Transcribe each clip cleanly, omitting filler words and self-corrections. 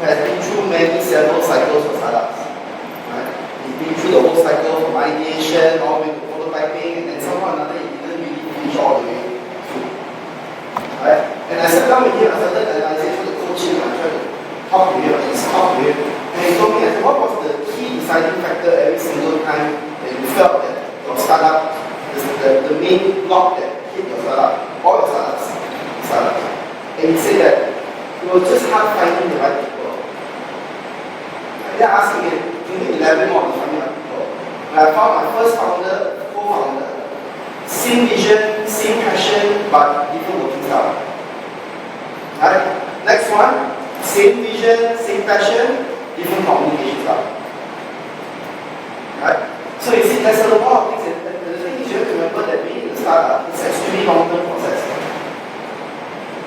has been through several cycles of startups. Right? He's been through the whole cycle from ideation all the way to prototyping, and then somehow or another he didn't really finish all the way through. Right? And I sat down with him, I started analyzing the coaching, I tried to talk to him, and he told me, I said, what was the key deciding factor every single time that you felt that your startup, the main block that hit your startup, all your startups? And he said that it was just hard finding the right people. And then I asked him, can you elaborate more on finding the right people? And I found my first founder, co-founder, same vision, same passion, but different working style. Right? Next one, same vision, same passion, different communication style. Right? So you see, there's a lot of things, and the thing is you have to remember that being in a startup is an extremely long-term process.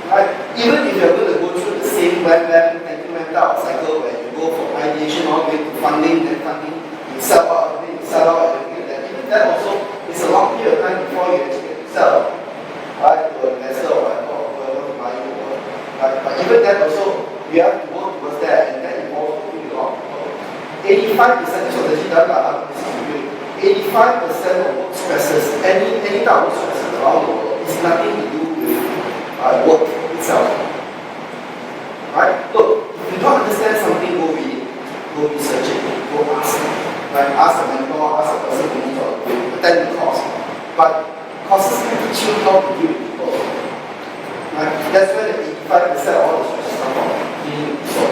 Right? Even if you're going to go through the same incremental cycle where you go from ideation all the way to funding, then funding, you sell out, and then you sell out, and everything like that. Even that also is a long period of time before you actually get to sell, right, to an investor or whoever to buy you. Right? But even that also, you have to work towards that, and that involves working with a lot of people. 85%, this was actually done by our business review, 85% of work stresses, any type of work stresses around the world, is nothing to do with work itself. Right? Look, if you don't understand something, go read it, go research it, go ask it. Right? Ask a mentor, ask a person who needs to attend the course. But courses can teach you how to deal with people. Right? That's where the 85% of all the stresses come from, dealing with people.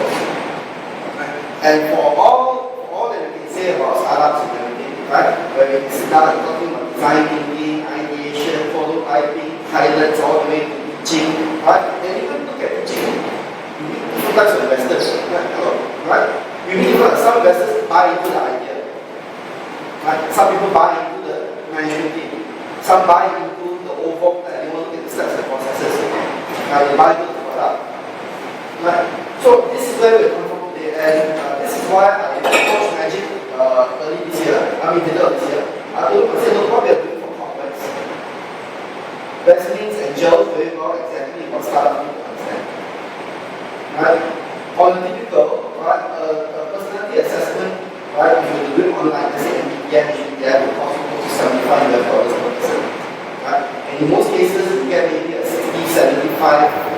Right? And for all that you can say about startups and everything, right? Where we start talking about design thinking, ideation, prototyping, pilots, all the way to teaching, right? And even look at teaching, you meet different types of investors, right? You meet some investors buy into the idea, right? Some people buy into the management team, some buy into the overall plan, they want to look at the steps and processes, right? They buy into the product, right? So this is where we come from today, and this is why I approached MaGIC early this year, middle of this year. I told them, I said, look, what we are doing for complex resonates and gels very well exactly what startups need to understand. Right? On a typical, right, a personality assessment, right, if you do it online, let's say MBTI, will cost you close to $75 per person. Right? And in most cases, you get maybe a 60-75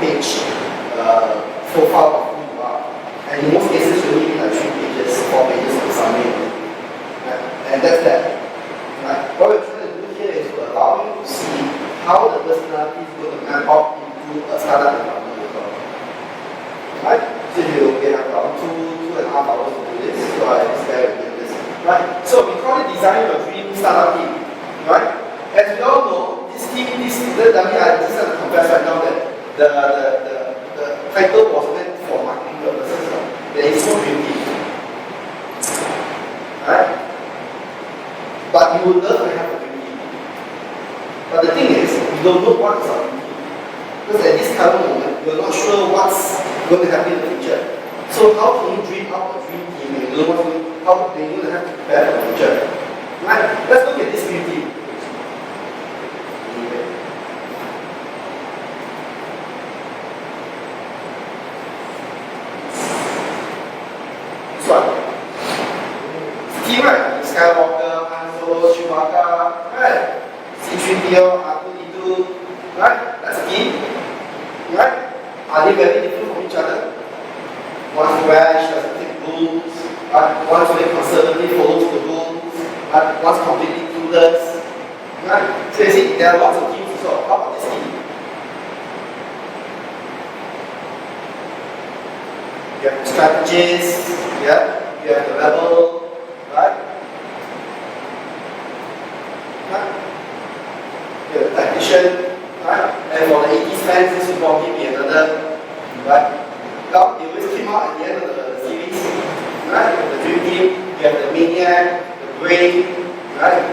page profile of who you are. And in most cases, you only need like 3 pages, 4 pages of summary. Right? And that's that. Right? What we're trying to do here is to allow you to see how the personality is going to map out into a startup environment. Right? So you have around 2.5 hours to do this, so I expect to get this. Right? So we call it design your dream startup team. Right? As we all know, this team, I just have to confess right now that the title was meant for marketing purposes. There is no dream team. Right? But you would love to have a dream team. But the thing is, you don't know what is our dream team. Because at this current moment, you're not sure what's going to happen in the future. So how can you dream up a dream team and you know how you're going to have to prepare for the future? Right? Let's look at this dream team. This one. Team, right? Skywalker, Han Solo, Chewbacca, right? C-3PO, R2-D2, right? That's a team. Right? Are they very different from each other? One's rash, doesn't take rules, right? One's very conservative, follows the rules, right? One's completely clueless. Right? So you see, there are lots of teams as well. How about this team? You have the strategists, yeah? You have the rebel, right? Right? You have the tactician. Right? And for the 80s fans, this would probably be another, right? Now, they always came out at the end of the series, right? You have the dream team, you have the maniac, the brain, right?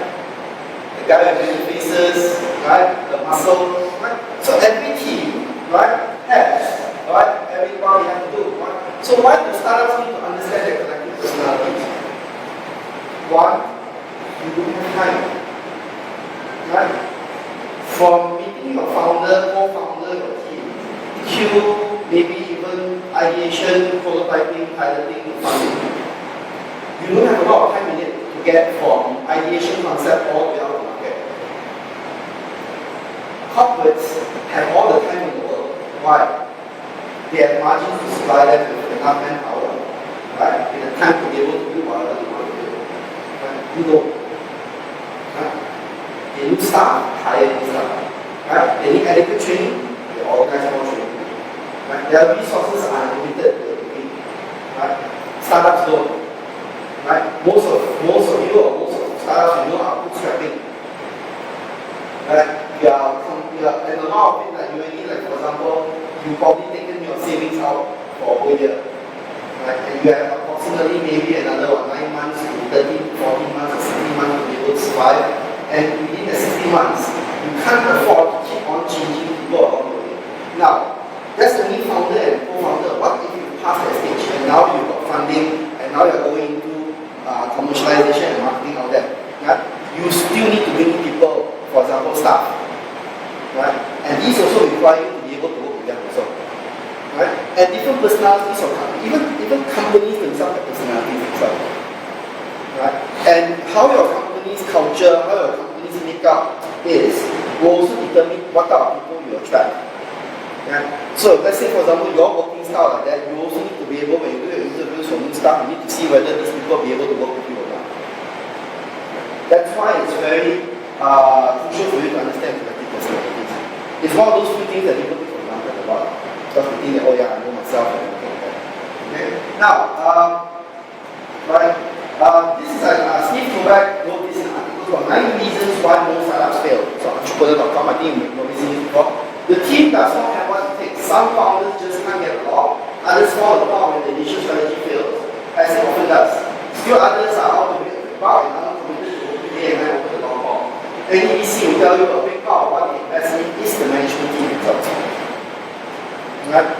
The guy with many faces, right? The muscle, right? So every team, right, has, right, everybody has to do, right? So why do startups need to understand their collective personalities? One, you don't have time, right? From meeting your founder, co-founder, your team, EQ, maybe even ideation, prototyping, piloting, funding. You don't have a lot of time in it to get from ideation concept all the way out to market. Corporates have all the time in the world. Why? They have margins to supply them with enough manpower, right? And the time to be able to do whatever they want to do. Right? You don't. Right? They need staff, hire new staff. Right? They need adequate training, they organize more training. Right? Their resources are limited to the right? Startups don't. Right? Most of you or most of the startups you know are bootstrapping. Right? You are and a lot of it like you only like for example, you've probably taken your savings out for a whole year. Right? And you have approximately maybe another 9 months to 13, 14 months or 16 months to be able to survive. And within the 60 months, you can't afford to keep on changing people along the way. Now, that's only founder and co-founder. What if you pass that stage and now you've got funding and now you're going into commercialization and marketing out there? Right? You still need to bring in people, for example, staff. Right? And these also require you to be able to work with them also. Right? And different personalities of even companies themselves have personalities themselves. Right? And how your company's culture, how your company's makeup is will also determine what type of people you attract. Yeah? So let's say for example your working style like that, you also need to be able, when you do your interviews for new staff, you need to see whether these people will be able to work with you or not. That's why it's very crucial for you to understand collective personalities. It's one of those few things that people take for granted a lot. Because we think that, oh yeah, I know myself and everything like that. Okay? Now, right, this is Steve Kovac wrote this article called 9 reasons why most startups fail. So entrepreneur.com, I think you've probably seen this before. The team does not have what it takes. Some founders just can't get along. Others fall apart when the initial strategy fails, as it often does. Still others are out to make a about and uncommitted to open day and night over the long haul. Any VC will tell you a big part of what the investment is the management team itself. Right?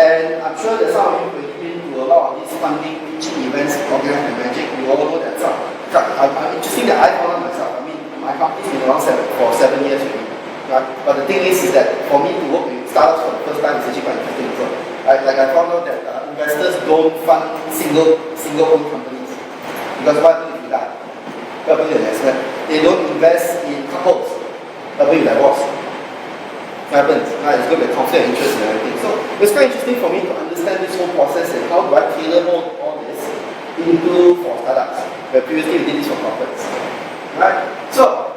And I'm sure that some of you have been to a lot of these funding pitching events organized by MaGIC. You all know that some. I'm interesting that I found out myself. I mean, my company's been around for 7 years already. Right? But the thing is that for me to work with startups for the first time is actually quite interesting. So, like I found out that investors don't fund single-owned companies. Because what happens if you die? What happens if you investment? They don't invest in couples. What happens if you divorce? What happens? It's going to be conflict of interest and everything. So it's quite interesting for me to understand this whole process and how do I tailor all this into for startups. Where previously we did this for corporates. Right? So,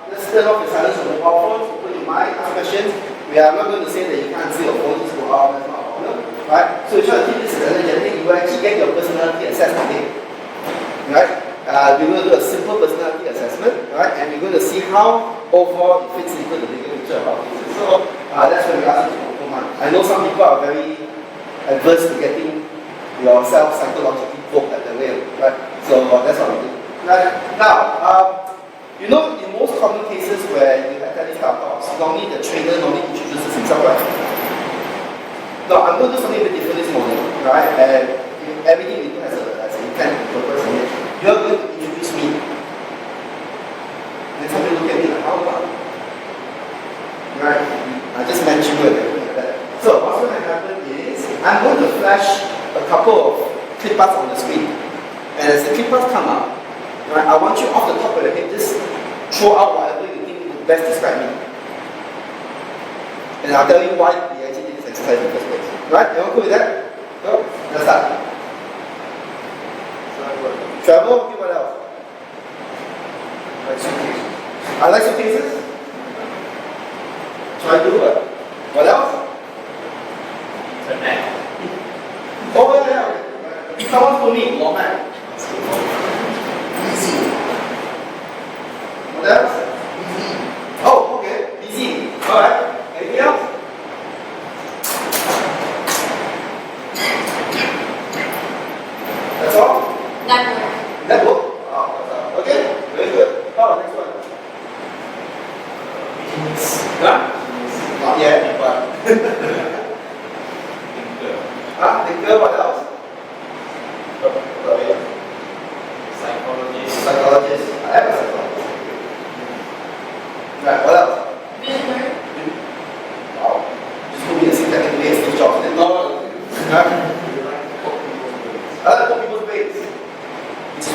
let's turn off the silence of the mobile phones, open your mind, ask questions. We are not going to say that you can't see your phone, just go out, that's not a problem. Right? So if you try to keep this as energetic, you will actually get your personality assessment today. Right? We're going to do a simple personality assessment, right? And we're going to see how overall it fits into the bigger picture about this. So that's when we ask you to open mind. I know some people are very adverse to getting yourself psychologically poked at the wheel, right? So that's what we do. Right? Now, you know, in most common cases where you attend these kind of talks, normally the trainer introduces himself, right? Now, I'm going to do something a bit different this morning, right? And everything we do has an intent and purpose in it. You're going to introduce me. And somebody look at me like, how about? Right? I just mentioned you and everything like that. So, what's going to happen is, I'm going to flash a couple of clip arts on the screen. And as the clip arts come up, right, I want you off the top of your head, just throw out whatever you think would best describe me. And I'll tell you why we actually did this exercise in the first place. Right? Everyone cool with that? Go. Let's start. Travel, okay, what else? Like suitcases. I like suitcases. Try to do what? What else? Internet. Oh, yeah. Someone told me, Lawman. Easy. What else? Easy. Oh, okay. Easy. Alright. Anything else? That's all? Network? Oh, okay. Very good. Oh, next one. Huh? Not yet, but. Thinker, what else?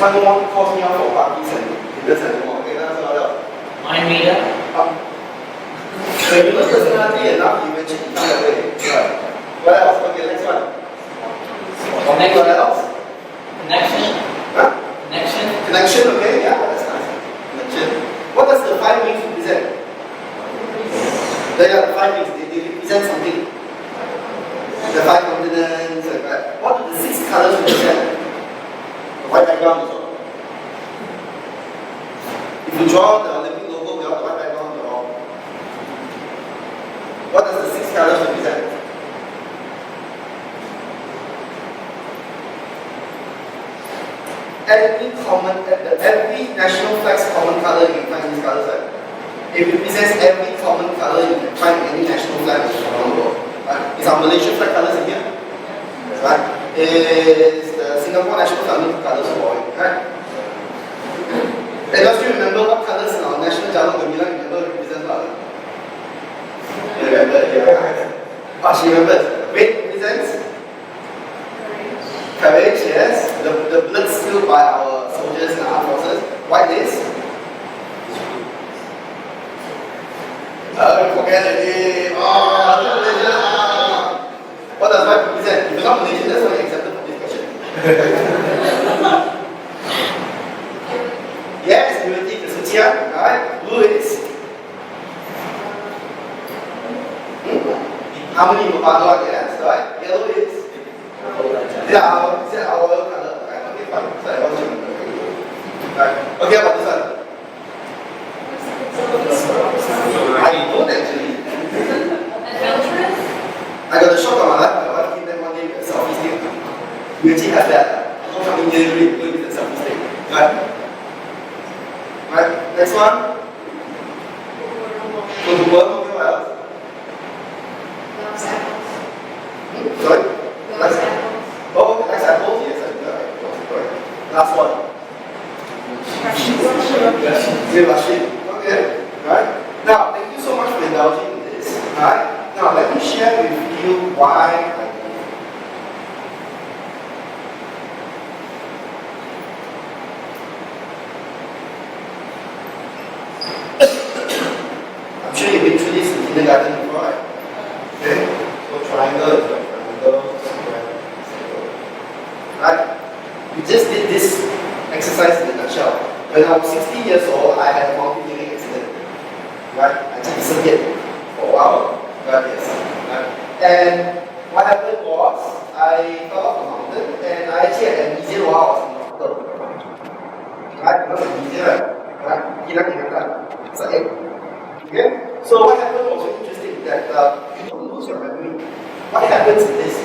one more calls me out for parties and dinners and more. Okay, that's all else. Mind reader. So you know personality enough, you eventually find a way. Right. What else? Okay, next one. Connection. What else? Connection. Huh? Connection. Connection, okay, yeah, that's nice. Connection. What does the 5 wings represent? They are the 5 wings, they represent something. The 5 continents, like that. What do the 6 colors represent? The white background is all. If you draw the Olympic logo without the white background, you're all. What does the 6 colors represent? Every national flag's common color, you can find these colors, right? It represents every common color you can find in any national flag around the world. Right? Is our Malaysian flag colors in here? Right? Is the Singapore national flag colors for it? Right? And does you remember what colors in our national Jalan Gemilang represent what? You remember? Yeah. She remembers. Red represents? Courage, yes. The blood spilled by our soldiers and armed forces. White is? Forget it. What does white represent? If you're not Malaysian, that's why you're accepted for this question. Yes, purity, kesucian. Alright. Blue is? Harmony, perpaduan, yes. Right. Yellow is? Yeah, our oil color. Right. Okay, fine. Sorry, I wasn't sure. Right. Okay, about this one. I don't actually. Adventurous? I got a shock of my life. My wife came back one day with a selfie stick. We actually have that. I'm not coming here really with a selfie stick. Right? Right. Next one. Go to work. Okay, what else? Loves apples. Sorry? Loves apples. Oh, next apples. Yes, I do that. Right. Last one. Yeah, Rashid. Okay. Right? Now, thank you so much for indulging in this. Right? Now, let me share with you why I do it. I'm sure you've been through this in kindergarten before, right? Okay? So, triangle is like triangle, square, circle. Right? We just did this exercise in a nutshell. When I was 16 years old, I had a multi-hearing accident. Right? I just disappeared for a while. Right? Yes. Right? And what happened was, I fell off a mountain and I actually had amnesia while I was in the hospital. Right? Because amnesia, right? Hilang ingatan. Sakit. Okay? So what happened was very interesting that you don't lose your memory. What happens is this.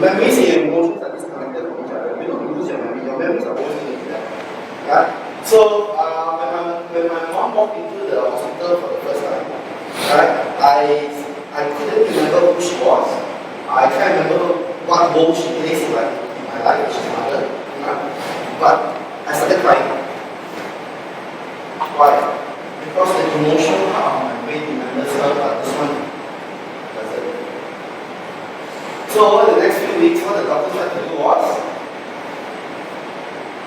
Memories and emotions are disconnected from each other. You don't lose your memory. Your memories are always going to be there. Right? So when my mom walked into the hospital for the first time, right, I couldn't remember who she was. I can't remember what role she plays in my life. She's mother. Right? But I started crying. Why? Because the emotional part of my brain remembers her, but this one doesn't. So over the next few weeks, what the doctor tried to do was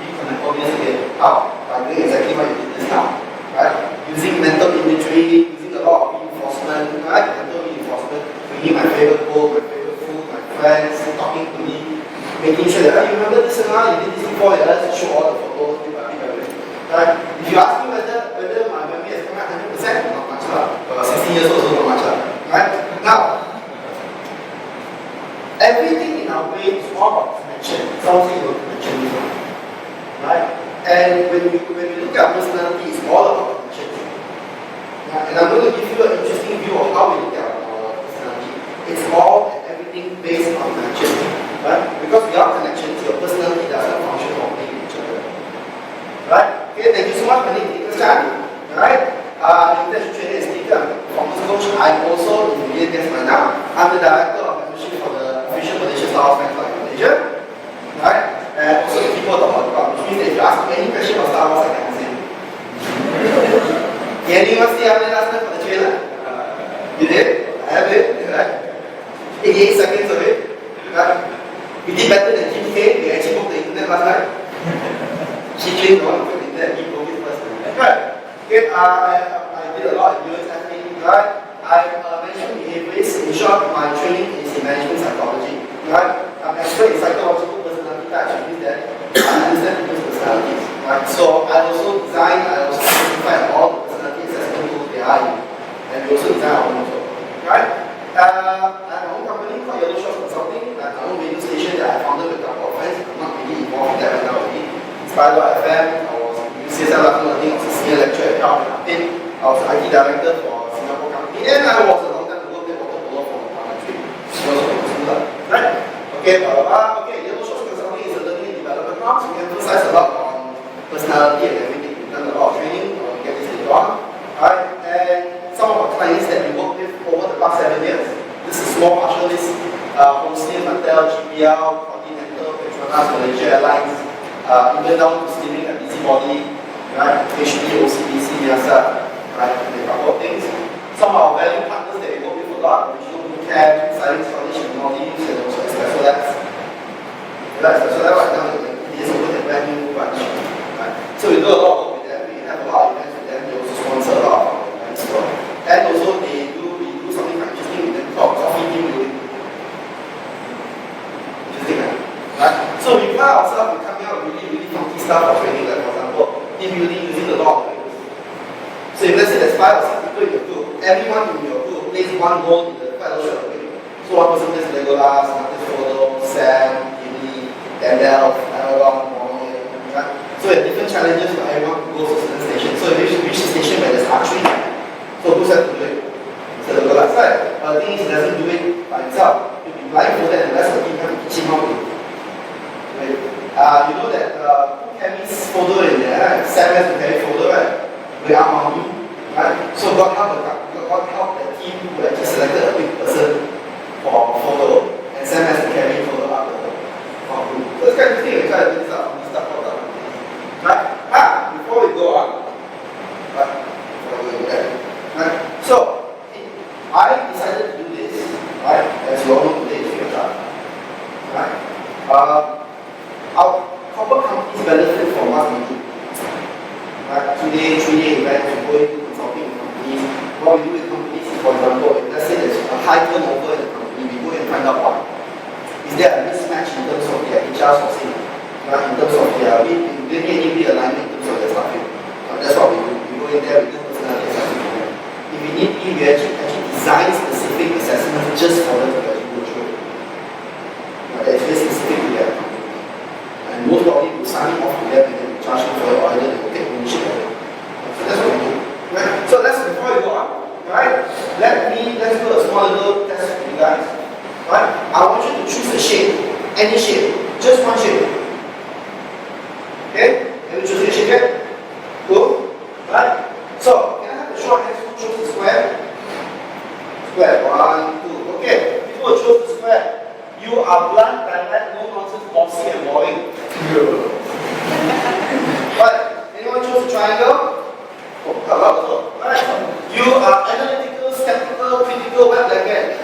reconnect all this again. How? By doing exactly what you did just now. Right? Using mental imagery, using a lot of reinforcement, right? Mental reinforcement, bringing my favorite book, my favorite food, my friends, talking to me, making sure that, oh, you remember this and you did this before, you let's show all the photos, right? If you ask me whether my memory has come out 100%, not much lah. 16 years old, so not much lah. Right? Now, everything in our brain is all about connection. It's all saying about connection. Right? And when we look at personality, it's all about connection. Right? And I'm going to give you an interesting view of how we look at our personality. It's all and everything based on connection. Right? Because without connections, your personality doesn't function properly with each other. Right? Okay, thank you so much. My name is Chan. Right? Intention trainer is Peter. I'm a performance coach. I'm also in the guest right now. I'm the director of membership for the official Malaysia Star Wars fan club in Malaysia. Right? And also the people of the hot club, which means that if you ask me any question about Star Wars, I can answer. Anyone see how many last time for the trailer? You did? I have it, right? 88 seconds of it. Right? We did better than Jim K. We actually booked the internet last night. She changed the one for the internet, he booked it first. Right. Okay, I did a lot of US testing, right? I mentioned behaviors. In short, my training is in management psychology, right? I'm expert in psychological personality types, which means that I understand people's personalities, right? So I also design, I also certify all the personality assessment tools they are in, and we also design our own also, right? I have my own company called Yellowshorts Consulting, my own radio station that I founded with a couple of friends. I'm not really involved in that right now already. Inspired.fm, I was UCSL Learning, I was a senior lecturer at Hermann. I was the IT director for a Singapore company, and I was a long time ago water polo for the country. Right? Okay, okay, Yellowshorts Consulting is a learning and development house. We emphasize a lot on personality and everything. We've done a lot of training, we'll get this later on. Right? And some of our clients that we work with over the past 7 years. This is small partial list. Hosting, Hotel, GPL, Continental, Petronas, Malaysia Airlines, even down to steaming a busybody, right? HP, OCBC, NASA, right? A couple of things. Some of our value partners that we work with a lot, which do CAD, Science College, and Maldives, and also specialized. Right, specialized right now is open a brand new branch. Right? So we do a lot of work with them. We have a lot of events with them. They also sponsor a lot of our events. And also we do something quite interesting with them called coffee team building. Interesting, right? So we pride ourselves with coming out with really funky stuff for training, like for example, team building using the law of rings. So if let's say there's 5 or 6 people in your group, everyone in your group plays one role in the fellowship of ring. So one person plays Legolas, another plays Frodo, Sam, Gimli, Gandalf, Aragorn, Boromir, right? So there are different challenges for everyone who goes to certain stations. So if you reach the station where there's archery, so who's have to do it? It's the Legolas, right? But the thing is, he doesn't do it by himself. He'll be blindfolded and the rest of the team have to teach him how to do it. Right? You know that who carries folder in there, right? Sam has to carry folder, right? With Armani, right? So God help the team who actually selected a big person for photo, and Sam has to carry photo up the group. So it's kind of interesting, we try to do this stuff all the time. Right? Before we go on, right? So I decided to do this, right? As you all know today is your time. Right? Our corporate companies benefit from what we do. Right? 2-day, 3-day events, we go into consulting with companies. What we do with companies is, for example, if let's say there's a high turnover in the company, we go and find out why. Is there a mismatch in terms of their HR sourcing? Right? In terms of their any realignment in terms of their staffing. That's what we do. We go in there, we do personality assessment. If we need to, we actually design specific assessments just for them to actually go through it. That is very specific to their company. And most probably will sign it off to them and then charge them for it, or either they will take ownership of it. So that's what we do. Right? So before we go on, right? Let's do a small little test for you guys. Right? I want you to choose a shape, any shape, just one shape. Okay? Can we choose a shape yet? Cool? Right? So, can I have the short hands who chose the square? Square, 1, 2. Okay, people who chose the square. You are blunt, direct, no nonsense, bossy, and boring. Right? Anyone chose the triangle? Oh, a lot also. Right? You are analytical, skeptical, critical, wet blanket.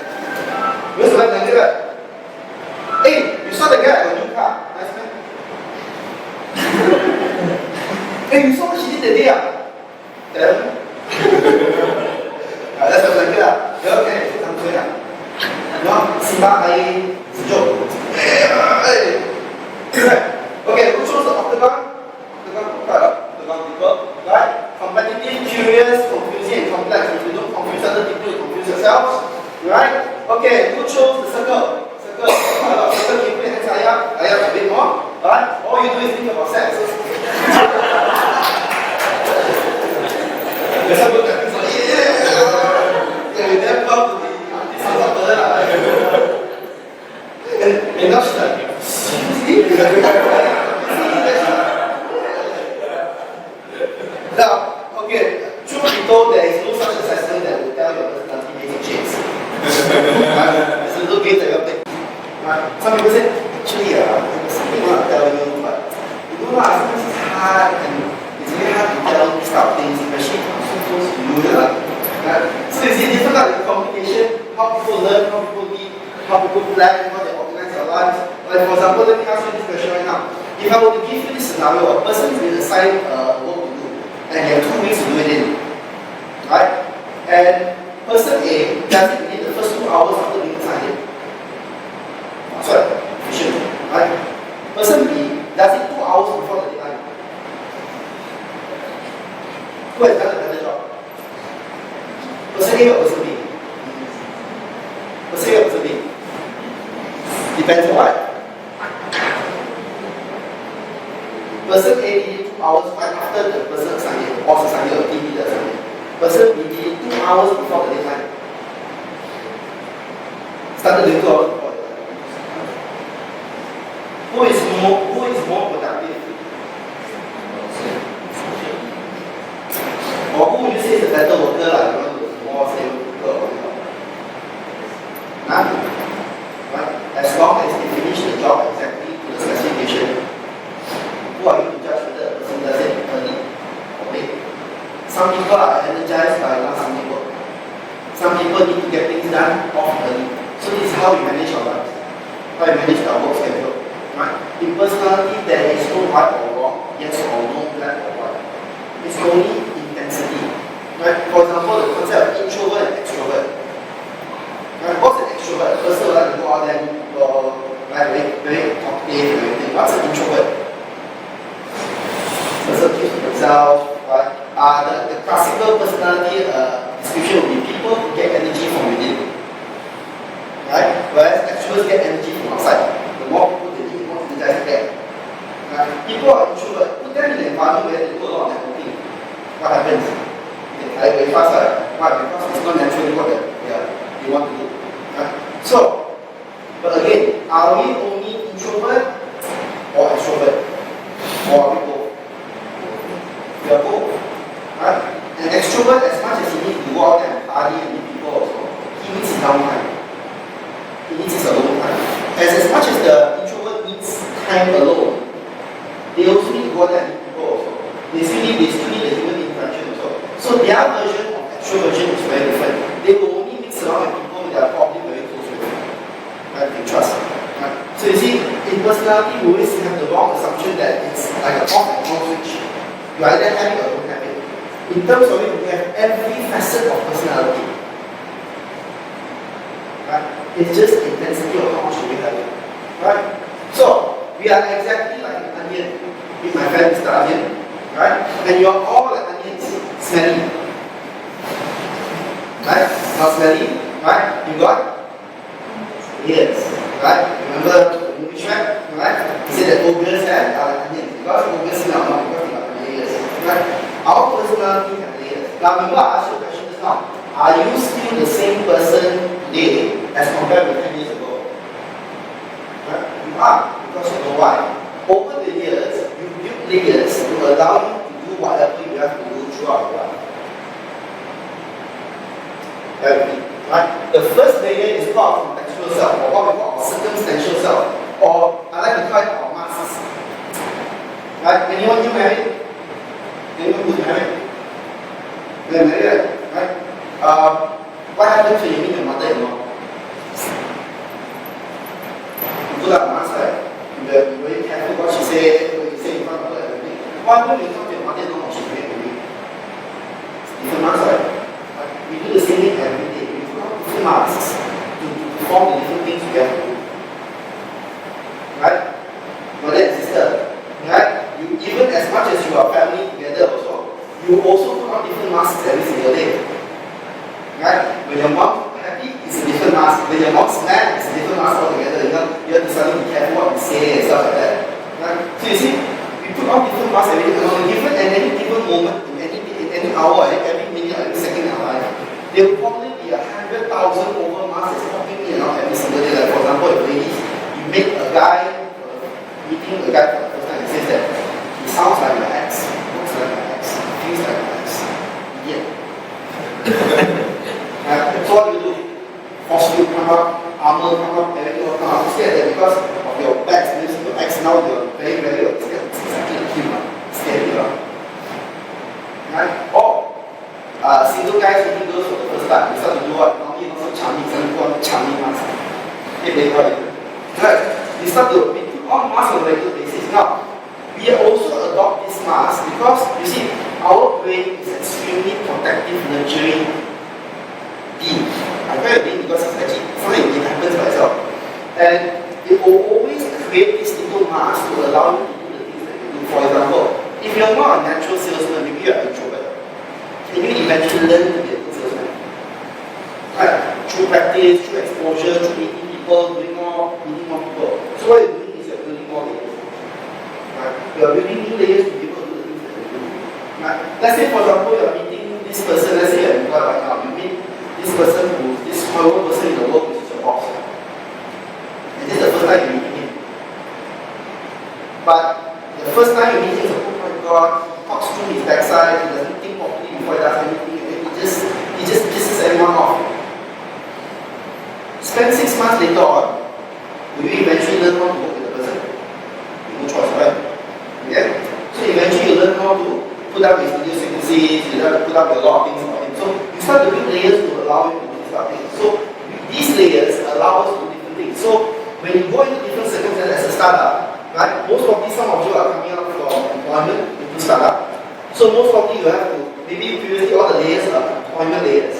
Where's the wet blanket? Right? Hey, you saw the guy on your car. Nice man. Hey, you saw what she did today? That's the blanket. Yeah, okay, I'm clear. No, simak air sejuk. Okay, who chose the octagon? Octagon people, right? Competitive, curious, confusing, and complex. If you don't confuse other people, you confuse yourselves, right? Okay, who chose the circle? Circle, keep your hands high up a bit more, right? All you do is think about sex. There's some good things like, yeah, we never come to be and not study. Now, okay, truth be told, there is no such assessment that will tell your personality basic traits. It's a little game that you're taking. Some people say, actually, there's something I want to tell you, but you know what, sometimes it's hard and it's very hard to tell these kind of things, especially when you're so close to ask you this question right now. If I were to give you this scenario, a person is being assigned work to do, and they have 2 weeks to do it in, right? And person A does it within the first 2 hours after being assigned. Sorry, efficient, right? Person B does it 2 hours before the deadline. Who has done a better job? Person A or person B? Person A or person B? Depends on what? Person A did it 2 hours right after the person assigned it, boss assigned it, or team leader assigned it. Person B did it 2 hours before the deadline. Started doing 2 hours before the deadline. Who is more productive? Or who you say is a better worker, like more stable worker or whatever? None. Right? As long as they finish the job exactly to the specification, who are you to judge whether a person does it early or late? Some people are energized by last minute work. Some people need to get things done off early. So this is how we manage our lives, how we manage our work schedule. Right? In personality, there is no right or wrong, yes or no, black or white. It's only intensity. Right? For example, the concept of introvert and extrovert. Right? What's an extrovert? A person who likes to go out there and very, very talkative and everything. What's an introvert? A person keeps to themselves. Right? The classical personality description would be people who get energy from within. Right? Whereas extroverts get energy from outside. The more people they need, the more energized they get. Right? People are introverts. Put them in an environment where they do a lot of networking. What happens? They die very fast, right? Why? Because it's not naturally what they want to do. Right? So, but again, are we only introvert or extrovert? Or are we both? We are both. Right? An extrovert, as much as he needs to go out there and party and meet people also, he needs his downtime. He needs his alone time. As much as the introvert needs time alone, they also need to go out there and meet people also. They still need the human interaction also. So their version of extroversion is very different. They will only mix around with people they are probably very close with. Right? They trust. Right? So you see, in personality, we always have the wrong assumption that it's like a off and on switch. You either have it or don't have it. In terms of it, we have every facet of personality. Right? It's just the intensity of how much we have it. Right? So, we are exactly like an onion. With my friend Mr. Onion. Right? And you are all like onions. Smelly. Right? Not smelly. Right? You got ears. Right? Remember the movie Shrek? Right? He said that ogres are like onions. Because ogres smell not because they got layers. Right? Our personality have layers. Now remember I asked you a question just now. Are you still the same person today as compared with 10 years ago? Right? You are, because you know why. Over the years, you build layers to allow you to do whatever you have to do throughout your life. Right? The first layer is called contextual self, or what we call circumstantial self, or I like to call it our masks. Right? Anyone you married? Anyone who's married? You're married, right? What happens when you meet your mother-in-law? You put up a mask, right? You're very careful what she says, what you say in front of her, everything. What happens when you talk to your mother-in-law when she's very angry? Different masks, right? We do the same thing every day. We put up different masks to perform the different things we have to do. Right? Brother and sister, right? You, even as much as you are family together also, you also put on different masks every single day. Right? When your mom happy, it's a different mask. When your mom's mad, it's a different mask altogether. You have to suddenly be careful what you say and stuff like that. Right? So you see, we put on different masks every day. And at any given moment, in any hour, every minute, every second in our life, there will probably be 100,000 over masks popping in and out every single day. Like for example, if ladies, you meet a guy, meeting a guy for the first time, he says that he sounds like your ex, looks like your ex, feels like your ex. Yeah. So what do you do? Force you come up, armor come up, everything will come up. You scared that because of your back experience, your ex now you're very, very scared. It's exactly like him. Scared you. Right? Or single guys meeting girls for the first time. You start to do what? Normally not so charming, suddenly go on charming mask. Hey baby, what are you doing? Right? You start to put on mask on on a regular basis. Now, we also adopt this mask because, you see, our brain is extremely protective, nurturing being. I call it being because it's actually something that happens by itself. And it will always create this little mask to allow you to do the things that you do. For example, if you're not a natural salesman, maybe you're an introvert. Can you eventually learn to be a good salesman? Right? Through practice, through exposure, through meeting people, meeting more people. So what you're doing is you're building more layers. Right? You're building new layers to be able to do the things that you do. Right? Let's say, for example, you're meeting this person, let's say you're employed right now, you meet this person this horrible person in the world, which is your boss. And this is the first time you're meeting him. But the first time you meet him, oh my god, he talks through his backside, he doesn't think properly before he does anything, and then he just pisses everyone off. Spend 6 months later on, will you eventually learn how to work with the person? No choice, right? Okay? So eventually you learn how to put up his video sequences, you learn to put up a lot of things about him. So you start to build layers to allow you to do these kind of things. So these layers allow us to do different things. So when you go into different circumstances as a startup, right? Most probably some of you are coming out from employment into startup. So most probably you have to, maybe previously all the layers are employment layers.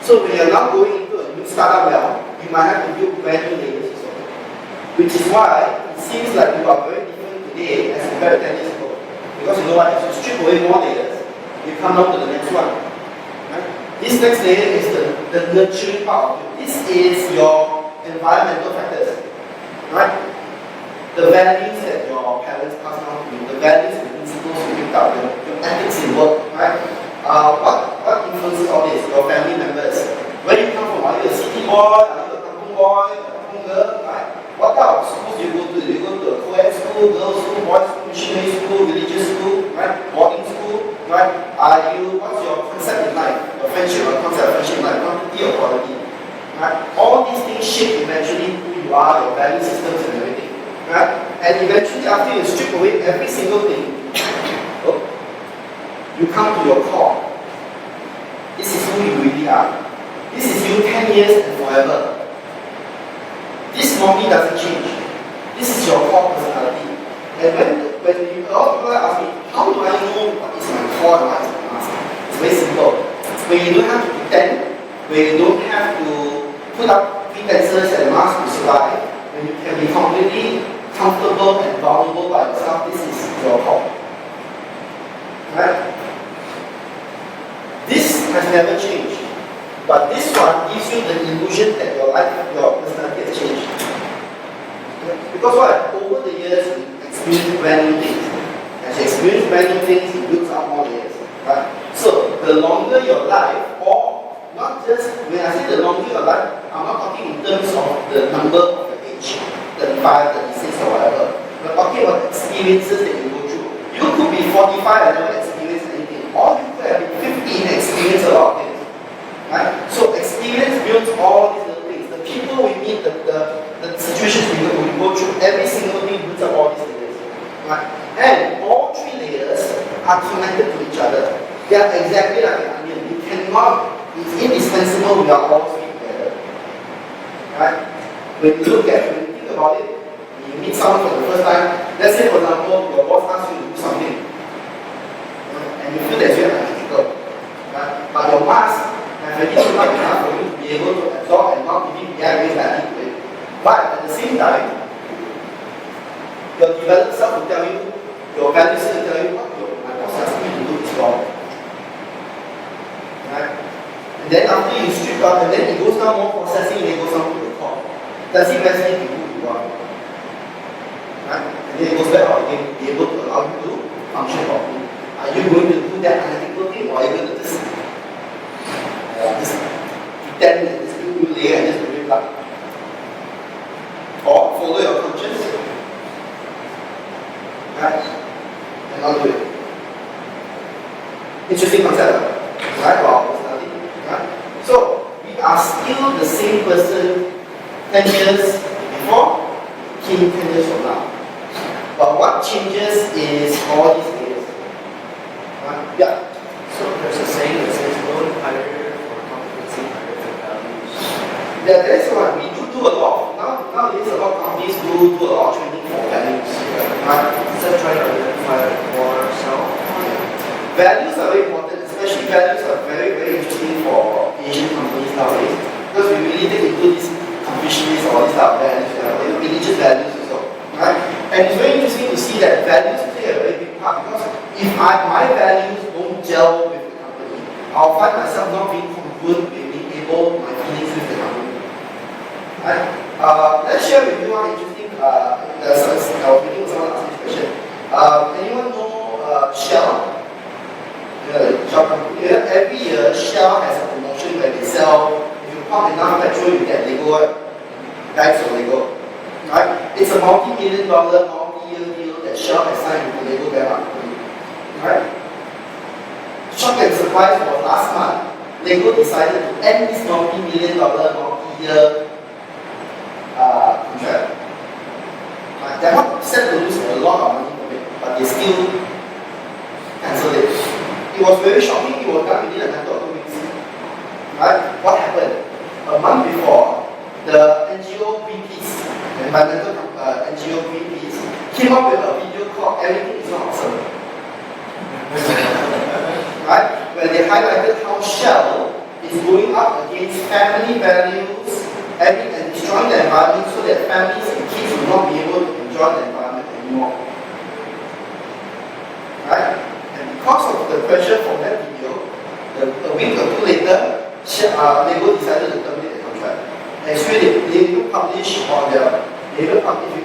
So when you're now going into a new startup realm, you might have to build brand new layers also. Which is why it seems like you are very different today as compared to 10 years ago. Because you know what, as you strip away more layers, you come down to the next one. Right? This next layer is the nurturing part of you. This is your environmental factors. Right? The values that your parents pass down to you, the values and principles you picked up, your ethics in work, right? What influences all this? Your family members. Where you come from? Are you a city boy? Are you a kampung boy? A kampung girl? Right? What type of schools do you go to? Do you go to a co-ed school, girls' school, boys' school, missionary school, religious school, right? Boarding school, right? What's your concept in life? Your friendship, or concept of friendship in life, quantity or quality? Right? All these things shape eventually who you are, your value systems and everything. Right? And eventually, after you strip away every single thing, you come to your core. This is who you really are. This is you 10 years and forever. This normally doesn't change. This is your core personality. And when a lot of people ask me, how do I know what is my core and what is my master? It's very simple. When you don't have to pretend, when you don't have to put up pretenses and masks to survive, when you can be completely comfortable and vulnerable by yourself, this is your core. Right? This has never changed. But this one gives you the illusion that your life, your personality has changed. Because what? Over the years, you experience brand new things. As you experience brand new things, it builds up more layers. Right? So, the longer your life, or not just, when I say the longer your life, I'm not talking in terms of the number of the age, 35, 36 or whatever. We're talking about experiences that you go through. You could be 45 and never experience anything. Or you could have been 50 and experience a lot of things. Right? So experience builds all these little things. The people we meet, the situations we go through, every single thing builds up all these layers. Right? And all 3 layers are connected to each other. They are exactly like an onion. You cannot, it's indispensable we are all 3 together. Right? When you think about it, when you meet someone for the first time, let's say for example, your boss asks you to do something, and you feel that you're unethical. Right? But your mask has already too much enough for you to be able to absorb and not really react very badly to it. But at the same time, your developed self will tell you, your values will tell you, what my boss asking me to do is wrong. Right? And then after you strip out, and then it goes down more processing, and it goes down to the core. Does it resonate with who you are? Right? And then it goes back out again, be able to allow you to function properly. Are you going to do that analytical thing, or are you going to just pretend that this new layer and just bring it up? Or follow your conscience? Right? And not do it. Interesting concept, right? Wow, personality. Right? So, we are still the same person 10 years before, 10 years from now. But what changes is all these layers. Yeah. So there's a saying that says don't hire for competency, hire for values. Yeah, that's what we do a lot. Nowadays a lot of companies do a lot of training for values. Right? Instead of trying to identify for self. Values are very important, especially values are very, very interesting for Asian companies nowadays, because we really take into these complexities or these type of values, even religious values as well. Right? And it's very interesting to see that values play a very big part, because if my values don't gel with the company, I'll find myself not being congruent with being able, my feelings with the company. Right? Let's share with you one interesting, I was thinking of someone asking this question. Anyone know Shell? Shell company. Every year, Shell has a promotion where they sell, if you pump enough petrol, you get Lego, bags of Lego. Right? It's a multi-million dollar, multi-year deal that Shell has signed with the Lego brand company. Right? Shock and surprise was last month, Lego decided to end this multi-million dollar, multi-year contract. Right? They're not set to lose a lot of money from it, but they still cancelled it. It was very shocking. It was done within a matter of 2 weeks. Right? What happened? A month before, the NGO Greenpeace, the environmental NGO Greenpeace, came up with a video called "Everything is Not Awesome." Right? Where they highlighted how Shell is going up against family values and destroying the environment so that families and kids will not be able to enjoy the environment anymore. Right? And because of the pressure from that video, a week or two later, Lego decided to terminate the contract. And so they even publish on their, I think if you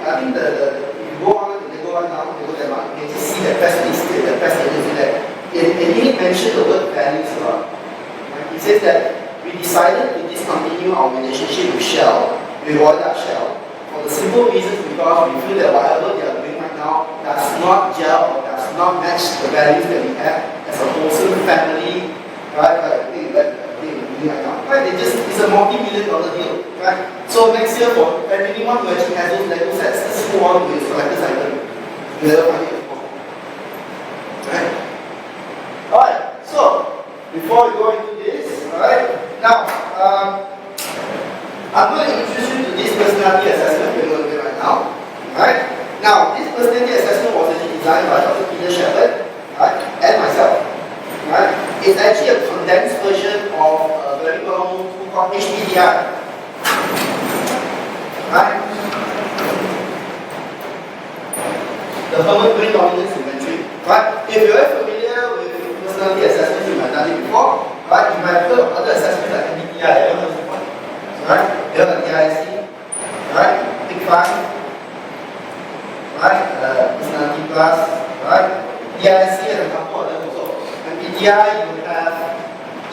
go on the Lego right now, Lego Denmark, you can just see the press release, the press release there. It didn't mention the word values a lot. Right? It says that we decided to discontinue our relationship with Shell, with Shell, for the simple reasons because we feel that whatever they are doing right now does not gel or does not match the values that we have as a wholesome family, right? Right? It's a multi-million dollar deal, right? So next year, for anyone who actually has those Lego sets, let's go on with collector's item. You'll never find it before. Right? Alright, so before we go into this, alright, now I'm going to introduce you to this personality assessment we're going to do right now. Alright? Now, this personality assessment was actually designed by Dr. Peter Shepard, right, and myself. Right? It's actually a condensed version of a very well-known tool called HPDI. Right? The Hermann brain dominance inventory. Right? If you're familiar with personality assessments, you might have done it before. Right? You might have heard of other assessments like MBTI. Right? You have a DISC. Right? Big Five. Right? Personality Plus. Right? DISC and a couple of them also. MBTI, you have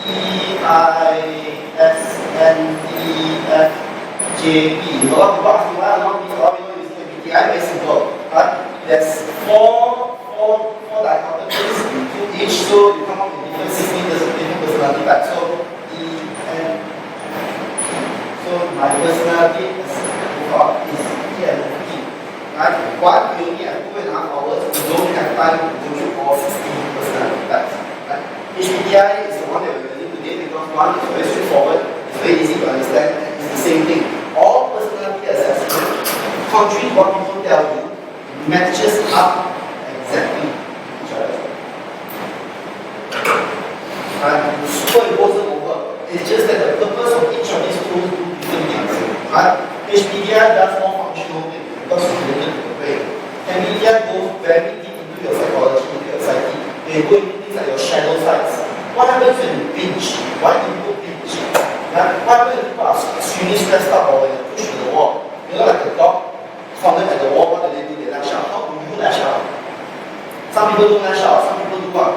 E, I, S, N, D, F, J, P. A lot of people ask me why a lot of people using MBTI. Very simple. Right? There's four dichotomies to each, so you come up with different 16 different personality types. So E, N. So my personality is E and P. Right? One, we only have 2.5 hours. We don't have time to go through all 16 personality types. Right? HPDI is the one that we're using today because one is very straightforward, it's very easy to understand, and it's the same thing. All personality assessment, contrary to what people tell you, matches up exactly each other. Right? Superimpose them over. It's just that the purpose of each of these tools do different things. Right? HPDI does more functional things because it's related to the brain. MBTI goes very deep into your psychology, into your psyche. They go into things like your shadow sides. What happens when you binge? Why do people binge? Right? What happens when people are extremely stressed out or when they're pushed to the wall? You know, like a dog cornered at the wall, what do? They lash out. How do you lash out? Some people don't lash out, some people do what?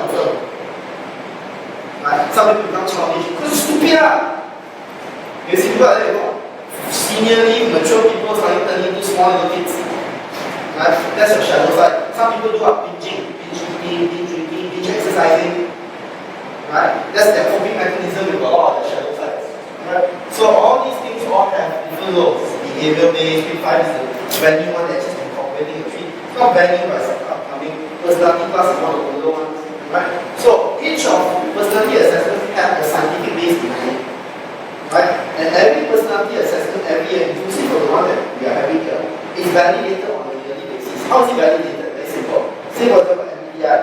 Right? Some people become childish. Because it's stupid. You see people like that, you know? Seniorly mature people starting turning into small little kids. Right? That's your shadow side. Some people do what? Binging, binge eating, binge drinking, binge exercising. Right? That's their coping mechanism with a lot of the shadow sides. Right? So all these things all have different roles. Behavior based, Big Five is the brand new one that's just incorporating a tree. It's not brand new, but it's upcoming. Personality Plus is one of the older ones. Right? So each of personality assessments have a scientific base behind it. Right? And every personality assessment every year, inclusive of the one that we are having here, is validated on a yearly basis. How is it validated? say for example MBTI,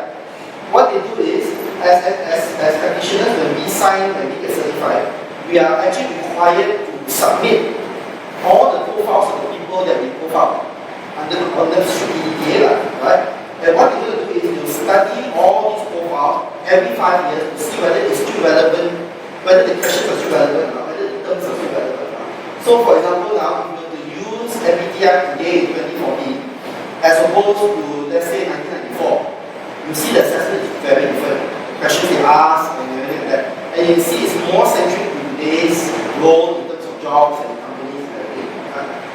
what they do is, as practitioners, when we get certified, we are actually required to submit all the profiles of the people that we profile under PDPA, right? And what they're going to do is to study all these profiles every 5 years to see whether it's still relevant, whether the questions are still relevant or not, whether the terms are still relevant or not. So for example now, if you were to use MBTI today in 2014 as opposed to, let's say, 1994, you see the assessment is very different. The questions they ask and everything like that. And you see it's more centric to today's role in terms of jobs and companies and everything.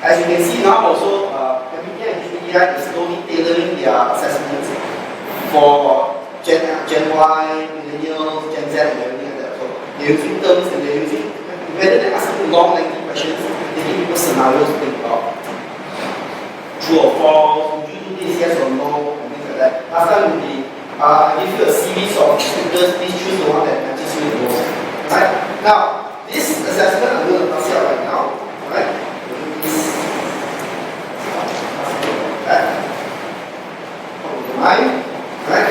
As you can see now also, MBTI and HBDI is slowly tailoring their assessments for Gen Y, millennials, Gen Z and everything like that. So they're using terms and they're using, rather than asking long lengthy questions, they give people scenarios to think about. True or false, would you do this, yes or no, and things like that. Last time would be, I give you a series of stickers, please choose the one that matches you the most. Right? Now, this assessment I'm going to pass it out right now. Right? Right? Right?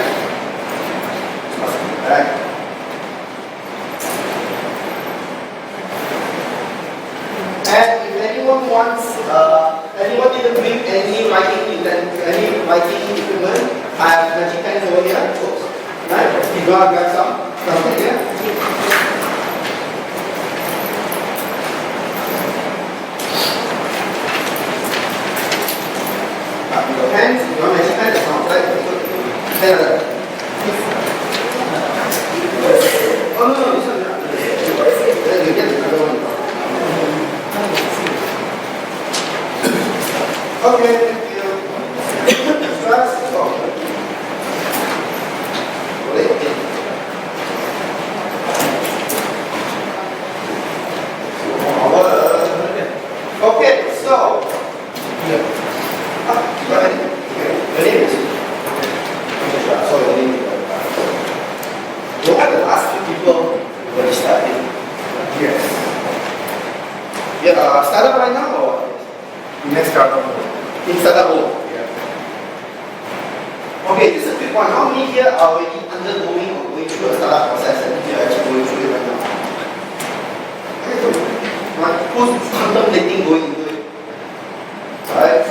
Right? And if anyone wants, anyone didn't bring any writing equipment, I have MaGIC pens over here, folks. Right? If you want to grab some here. Your hands, if you want MaGIC pens, it's not right. Oh no, this one. Then you get another one. Okay, thank you. Stress. Okay, so what are the last few people who are starting? Yes. Yeah, startup right now or Next startup. in startup mode? Yeah. Okay, this is a quick one. How many here are already undergoing or going through a startup process and you're actually going through it right now? Okay, so who's contemplating going into it? Right?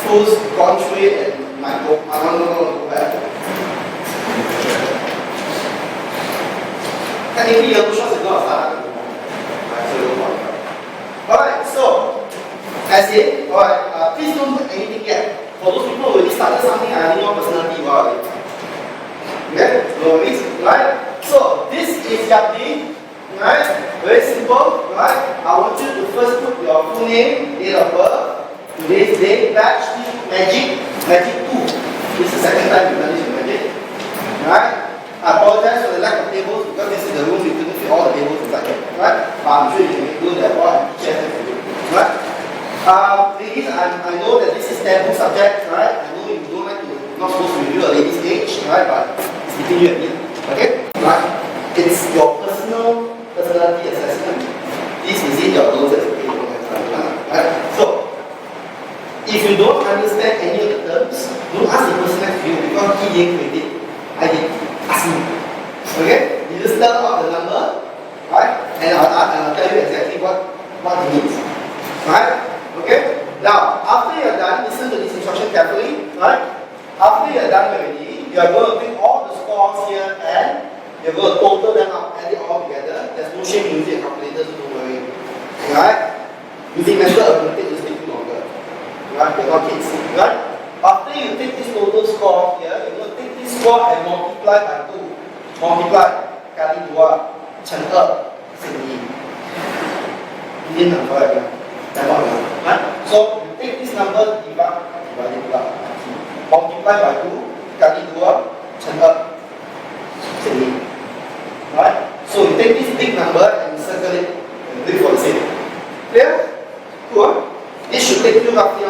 Who's gone through it and might go, I don't know, go back? Technically, Yellowshorts is not a startup anymore. Alright, so, that's it. Alright, please don't do anything yet. For those people who already started something, I need more personality about it. Okay? No worries. Right? So, this is Yapti. Right? Very simple. Right? I want you to first put your full name, date of birth, today's date, batch, MaGIC 2. This is the second time you've done this with MaGIC. Right? I apologize for the lack of tables because this is the room we couldn't fit all the tables inside here. Right? But I'm sure you can do that while I'm teaching you. Right? Ladies, I know that this is taboo subject, right? I know you don't like to, you're not supposed to review a lady's age, right? But it's between you and me. Okay? Right? It's your personality assessment. This is it, your goals as a table. Right? So, if you don't understand any of the terms, don't ask the person next to you because he didn't create it. I did. Ask me. Okay? You just tell out the number, right? And I'll tell you exactly what it means. Right? Okay? Now, after you're done, listen to this instruction carefully. Right? After you're done already, you're going to take all the scores here and you're going to total them up, add it all together. There's no shame in using a calculator, so don't worry. Right? Using mental arithmetic will take you longer. Right? You're not kids. Right? After you take this total score here, you're going to take this score and multiply by 2. Multiply, kali 2, 乘2, 乘1. Indian number again. Right? So, you take this number, divide it by 2. Multiply by 2, kali 2, 乘2, 乘1. Right? So, you take this big number and circle it and do it for the same. Clear? Cool. This should take you roughly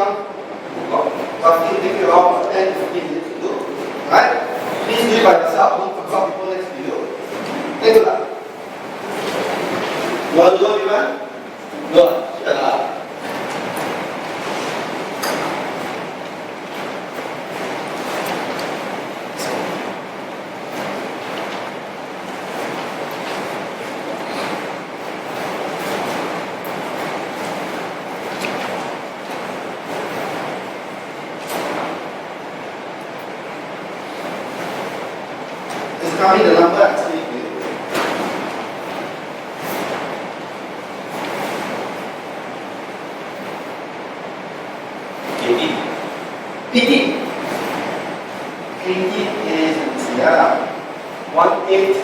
take you around 10 to 15 minutes to do. Right? Please do it by yourself, don't consult people next to you. Take a look. You want to do it, everyone? Good. Shut up. tell me the number, I'll tell you. 18. 18 is, yeah, 18.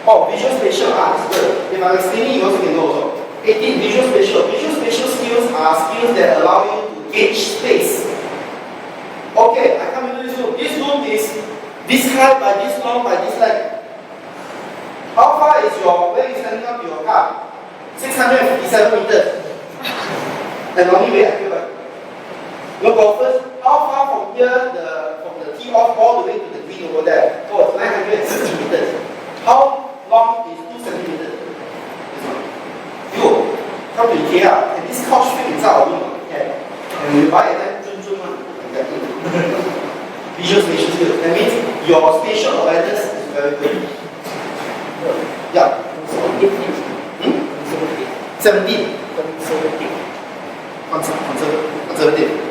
Oh, visual spatial, that's good. If I'm explaining, you also can know also. 18, visual spatial. Visual spatial skills are skills that allow you to gauge space. Okay, I come into this room. This room is this height by this long by this length. How far is where you standing up to your car? 657 meters. And only way I feel like. No golfers, how far from here, from the tee off all the way to the green over there? Oh, it's 960 meters. How long is 2 centimeters? You come to IKEA, and this couch fit inside our room. Yeah. And we buy it, one. Visual spatial skills. That means your spatial awareness is very good. Yeah. 17. Conservative.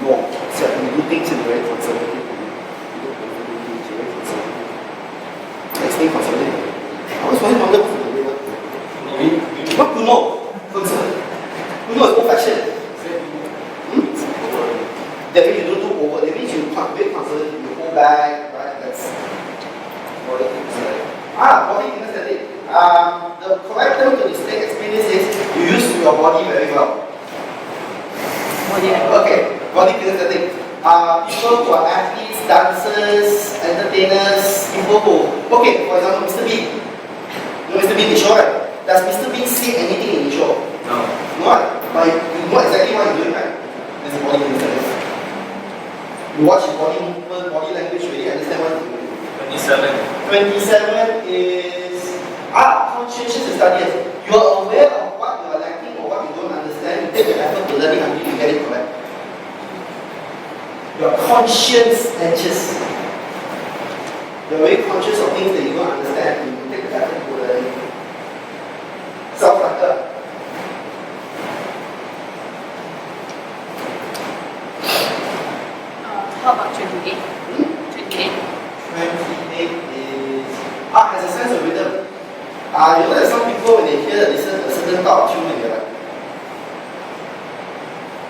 No, we do things in a very conservative way. Explain conservative. I always wonder what's the way. Not Kuno. Kuno is old fashioned. That means you don't do over. That means you very conservative. You hold back, right? That's body kinesthetic. Body kinesthetic. The correct term to display experience is you use your body very well. Okay, body kinesthetic. People who are athletes, dancers, entertainers, people who, okay, for example, Mr. Bean. You know Mr. Bean in the show, right? Does Mr. Bean say anything in the show? No. No, right? But you know exactly what he's doing, right? This is body kinesthetic. You watch his body movement, body language, really understand what he's doing. 27 is conscientious studies. You are aware of what you are lacking or what you don't understand. You take the effort to learn it until you get it correct. You are conscientious. You are very conscious of things that you don't understand. You take the effort to learn it. Self-factor. How about 28? 28. 28 is has a sense of rhythm. You know that some people when they hear a certain type of tune, they're like,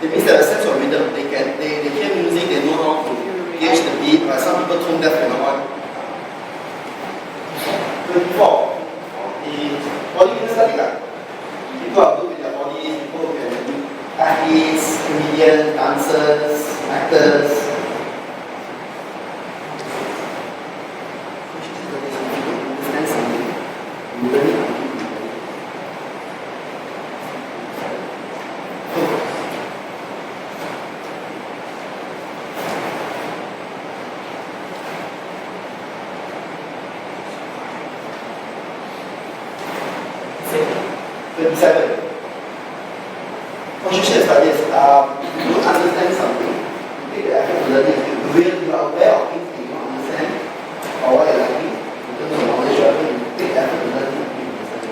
it means they have a sense of rhythm. They hear music, they know how to gauge the beat. But some people tone deaf and all. 24 is body kinesthetic. People are good with their bodies. People who can be athletes, comedians, dancers, actors. Conscious studies. You don't understand something. You take the effort to learn it. You are aware of things that you don't understand or what you're lacking. In terms of knowledge, you take the effort to learn it until you understand it.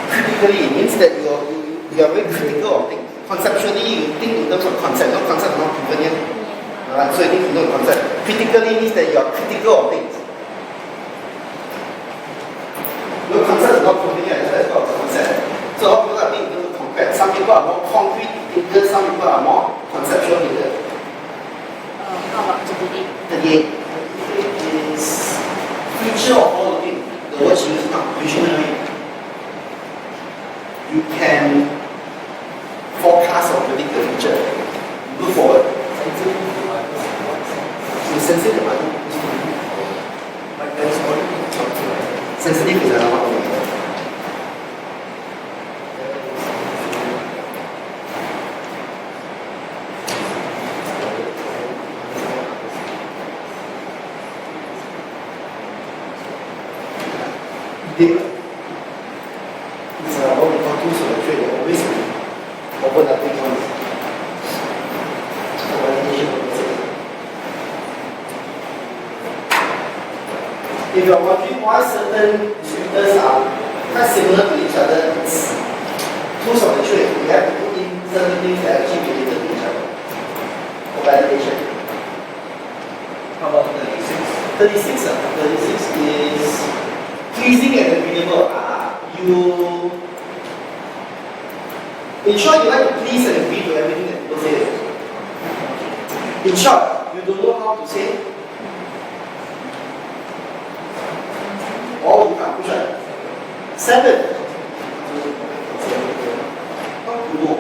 Critically, it means that you are very critical of things. Conceptually, you think in terms of concept. No concept is not given yet. Alright, so you think in terms of concept. Critically means that you are critical of things. No concept is not proven yet, so that's called concept. So a lot of people are thinking in terms of concrete. Some people are more concrete thinkers, some people are more conceptual thinkers. How about 38? sensitive, right? But there is already something like that. Sensitive is another one. Deep. It's what we call tools of the trade. They're always overlapping ones. Validation purposes. If you're wondering why certain descriptors are quite similar to each other, it's tools of the trade. We have to put in certain things that are actually related to each other for validation. How about 36? 36 is pleasing and agreeable. In short, you like to please and agree to everything that people say. In short, you don't know how to say, or you can't push it. 7. How to know?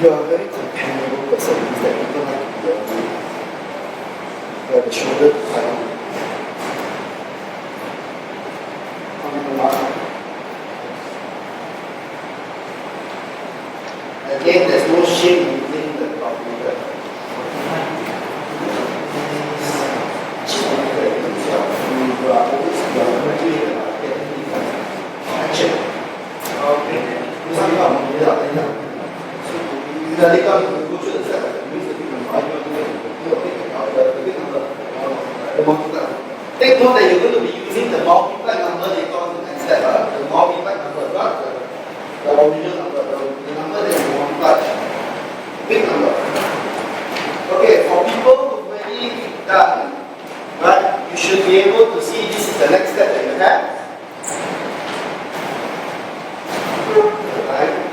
You are a very companionable person, means that people like to be around you. You have a shoulder to cry on. Some people laugh. Again, there's no shame in using the calculator. You are always motivated about getting action. Okay. Some people are motivated about later on, you go through the set, you use the big number, the multiply. Take note that you're going to be using the multiply number later on in the next step. The multiply number, not the original number, the number that you multiply. Big number. Okay, for people who've already done, right, you should be able to see this is the next step that you have. Right.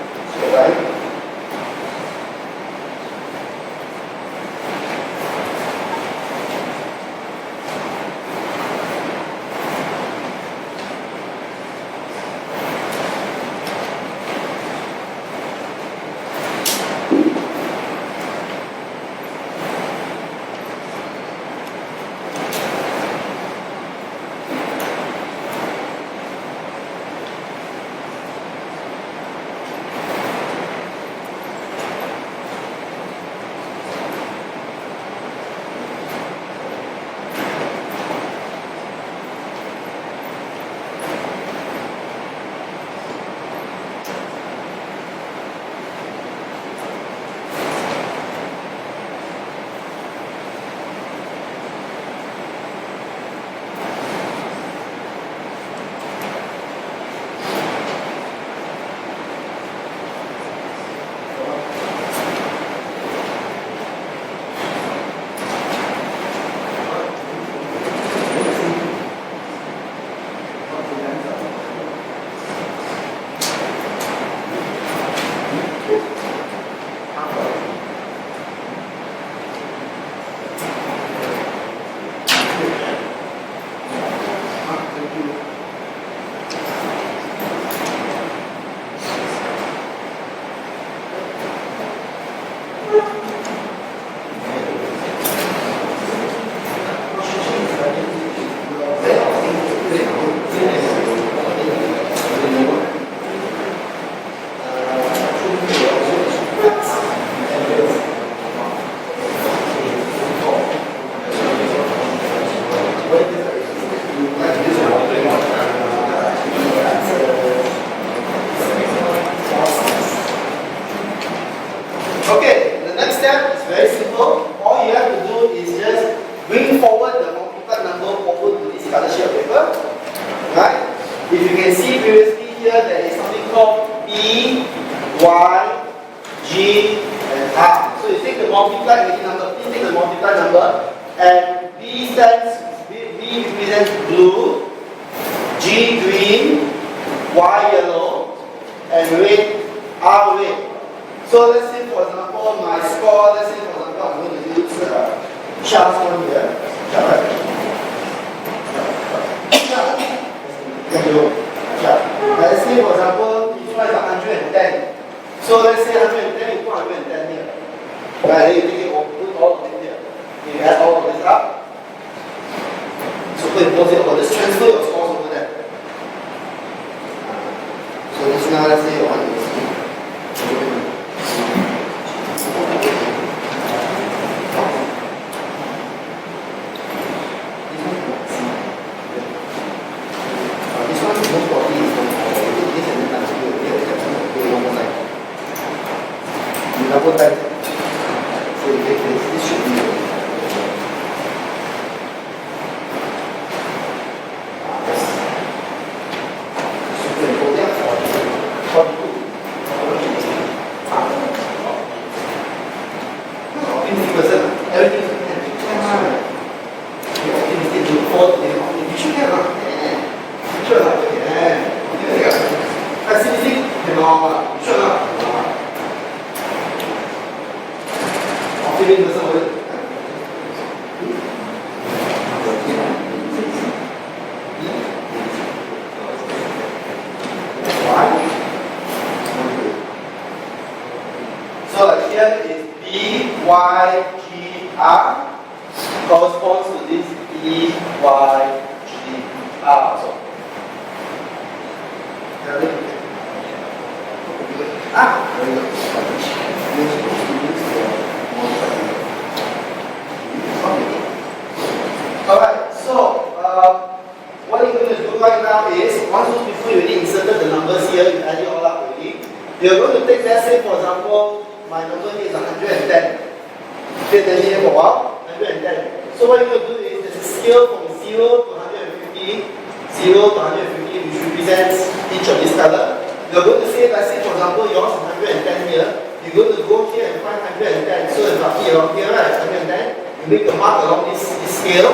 You're going to say, let's say for example, yours is 110 here. You're going to go here and find 110. So it's roughly around here, right? 110. You make the mark along this scale,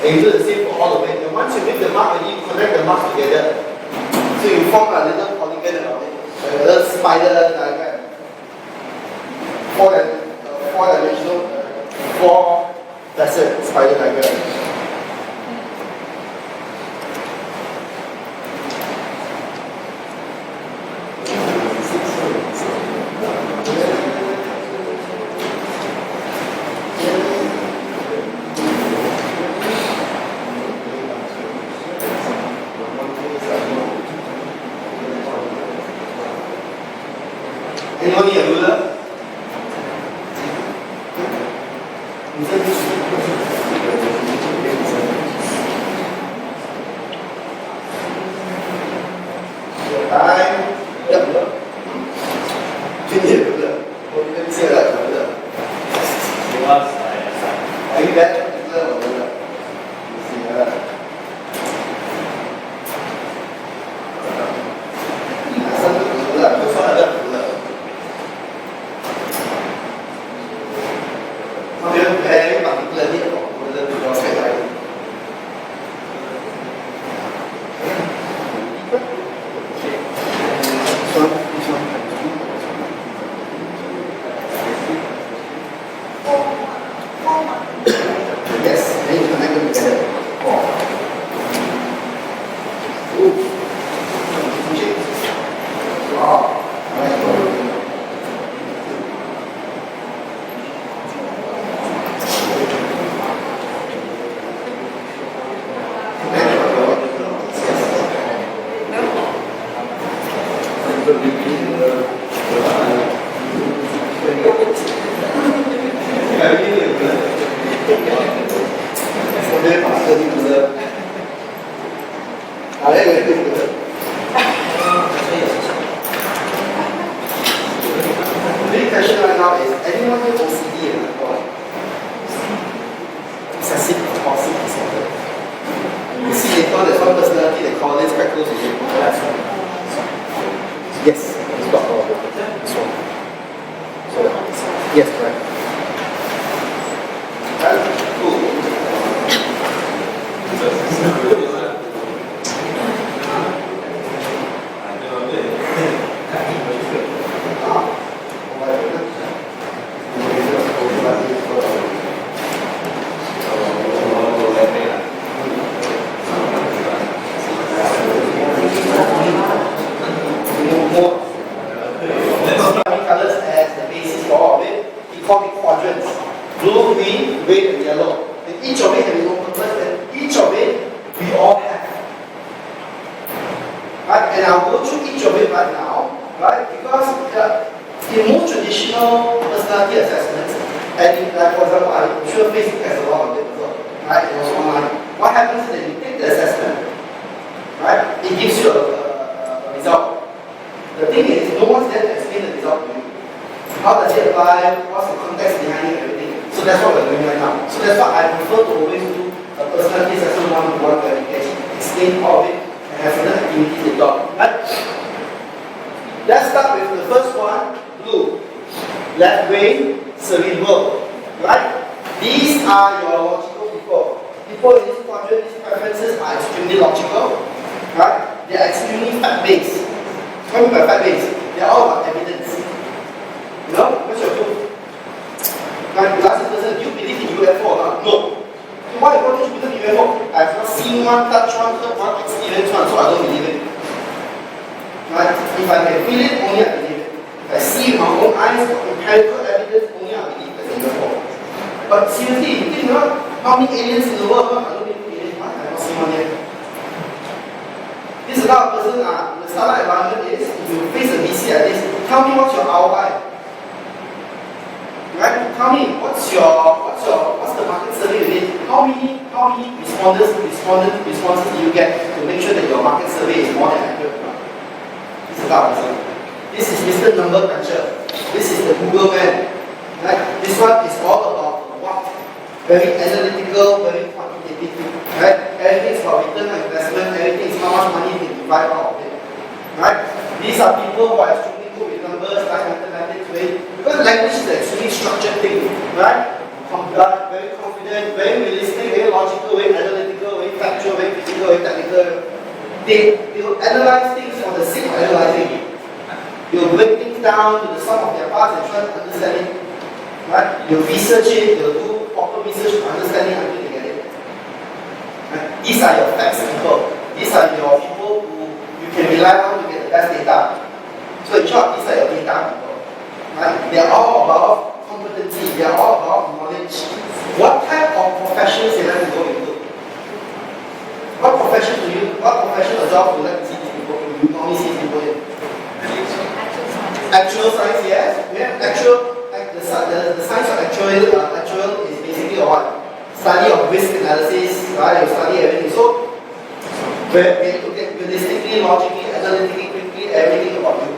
and you do the same for all the way. And once you make the mark, you connect the marks together. So you form a little polygon around it, a little spider diagram. Four-dimensional, four-facet spider diagram. Anyone need a ruler? Time. Yep. Do you need a ruler? What do you say about a ruler? Are you better with ruler or ruler? You see, some ruler, just one other ruler. Some people very particularly about ruler because they like it. Yes, then you connect them together. Wow. The big question right now is, anyone with OCD or excessive compulsive disorder? You see later there's one personality they call this quite close to you. Yes, it's got all of it. This one. So, yes, correct. Cool. Colors as the basis for all of it. We call it quadrants. Blue, green, red, and yellow. And each of it has its own purpose, and each of it we all have. Right? And I'll go through each of it right now, right? Because in most traditional personality assessments, and like for example, I'm sure Facebook has a lot of it as well, right? And also online. What happens is that you take the assessment, right? It gives you a result. The thing is, no one's there to explain the result to you. How does it apply? What's the context behind it? Everything. So that's what we're doing right now. So that's why I prefer to always do a personality assessment one-to-one where we can explain all of it and have certain activities to talk. Right? Let's start with the first one, blue. Left brain, cerebral. Right? These are your logical people. People in this quadrant, these preferences are extremely logical. Right? They are extremely fact-based. What do you mean by fact-based? They are all about evidence. You know? What's your proof? Like, you ask this person, do you believe in UFO or not? No. So why don't you believe in UFO? I've not seen one, touched one, heard one, experienced one, so I don't believe it. Right? If I can feel it, only I believe it. If I see with my own eyes, empirical evidence, only I believe there's a UFO. But seriously, you think not how many aliens in the world? I don't believe in aliens. I have not seen one yet. This is how a person in the startup environment is. If you face a VC like this, tell me what's your ROI. Right? Tell me what's the market survey you did? How many responses do you get to make sure that your market survey is more than accurate? This is how a person. This is Mr. Number Cruncher. This is the Google man. Right? This one is all about what? Very analytical, very quantitative. Right? Everything is about return on investment, everything is how much money you can derive out of it. Right? These are people who are extremely good with numbers, like mathematics, because language is an extremely structured thing, right? Very confident, very realistic, very logical, very analytical, very factual, very critical, very technical. They will analyze things for the sake of analyzing it. They will break things down to the sum of their parts and try to understand it. Right? They'll research it, they'll do proper research to understand it until they get it. Right? These are your facts people. These are your people who you can rely on to get the best data. So in short, these are your data people. Right? They are all about competency, they are all about knowledge. What type of professions you like to go into? What professional job would you like to see these people in? You normally see people in? Actual science, yes. We have the science of actual is basically what? Study of risk analysis, right? You study everything. So, we have to get realistically, logically, analytically, quickly, everything about you.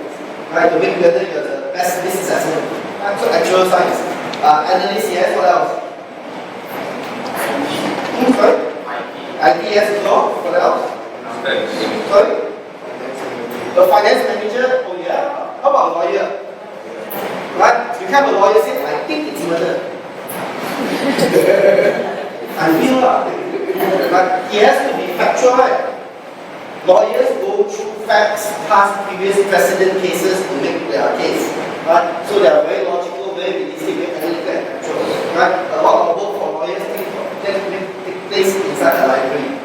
Right? To make whether you're the best risk assessment. Right? So, actual science. Analyst, yes. What else? Sorry? IT, yes, no. What else? Sorry? The finance manager, oh yeah. How about a lawyer? Right? You have a lawyer say, I think it's murder. I feel but he has to be factual, right? Lawyers go through facts, past, previous precedent cases to make their case. Right? So they are very logical, very realistic, very analytical and factual. Right? A lot of work for lawyers take place inside the library.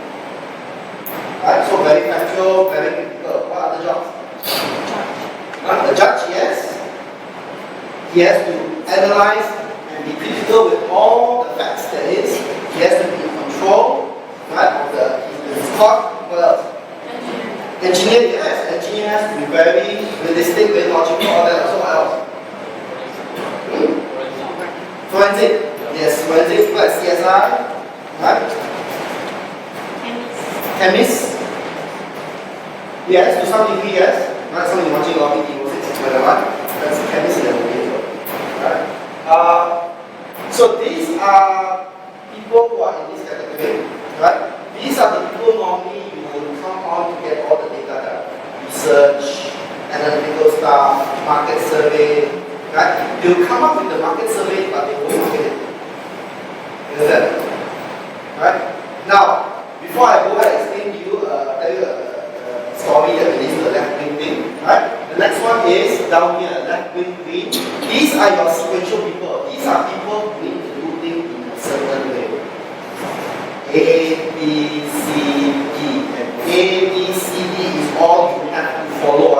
Right? So very factual, very critical. What other jobs? A judge, yes. He has to analyze and be critical with all the facts there is. He has to be in control, right, of his court. What else? Engineer, yes. Engineer has to be very realistic, very logical, all that. So what else? Forensic, yes. Forensic, like CSI, right? Chemist. Yes, to some degree, yes. Right, somebody watching all video, that's a chemist in the movie. Right? So these are people who are in this category. Right? These are the people normally you will come on to get all the data done. Research, analytical stuff, market survey. Right? They will come up with the market survey, but they won't market it. You know that? Right? Now, before I go ahead and explain to you, tell you a story that relates to the left wing thing, right? The next one is down here, left wing green. These are your sequential people. These are people who need to do things in a certain way. A, B, C, D. And A, B, C, D is all you have to follow.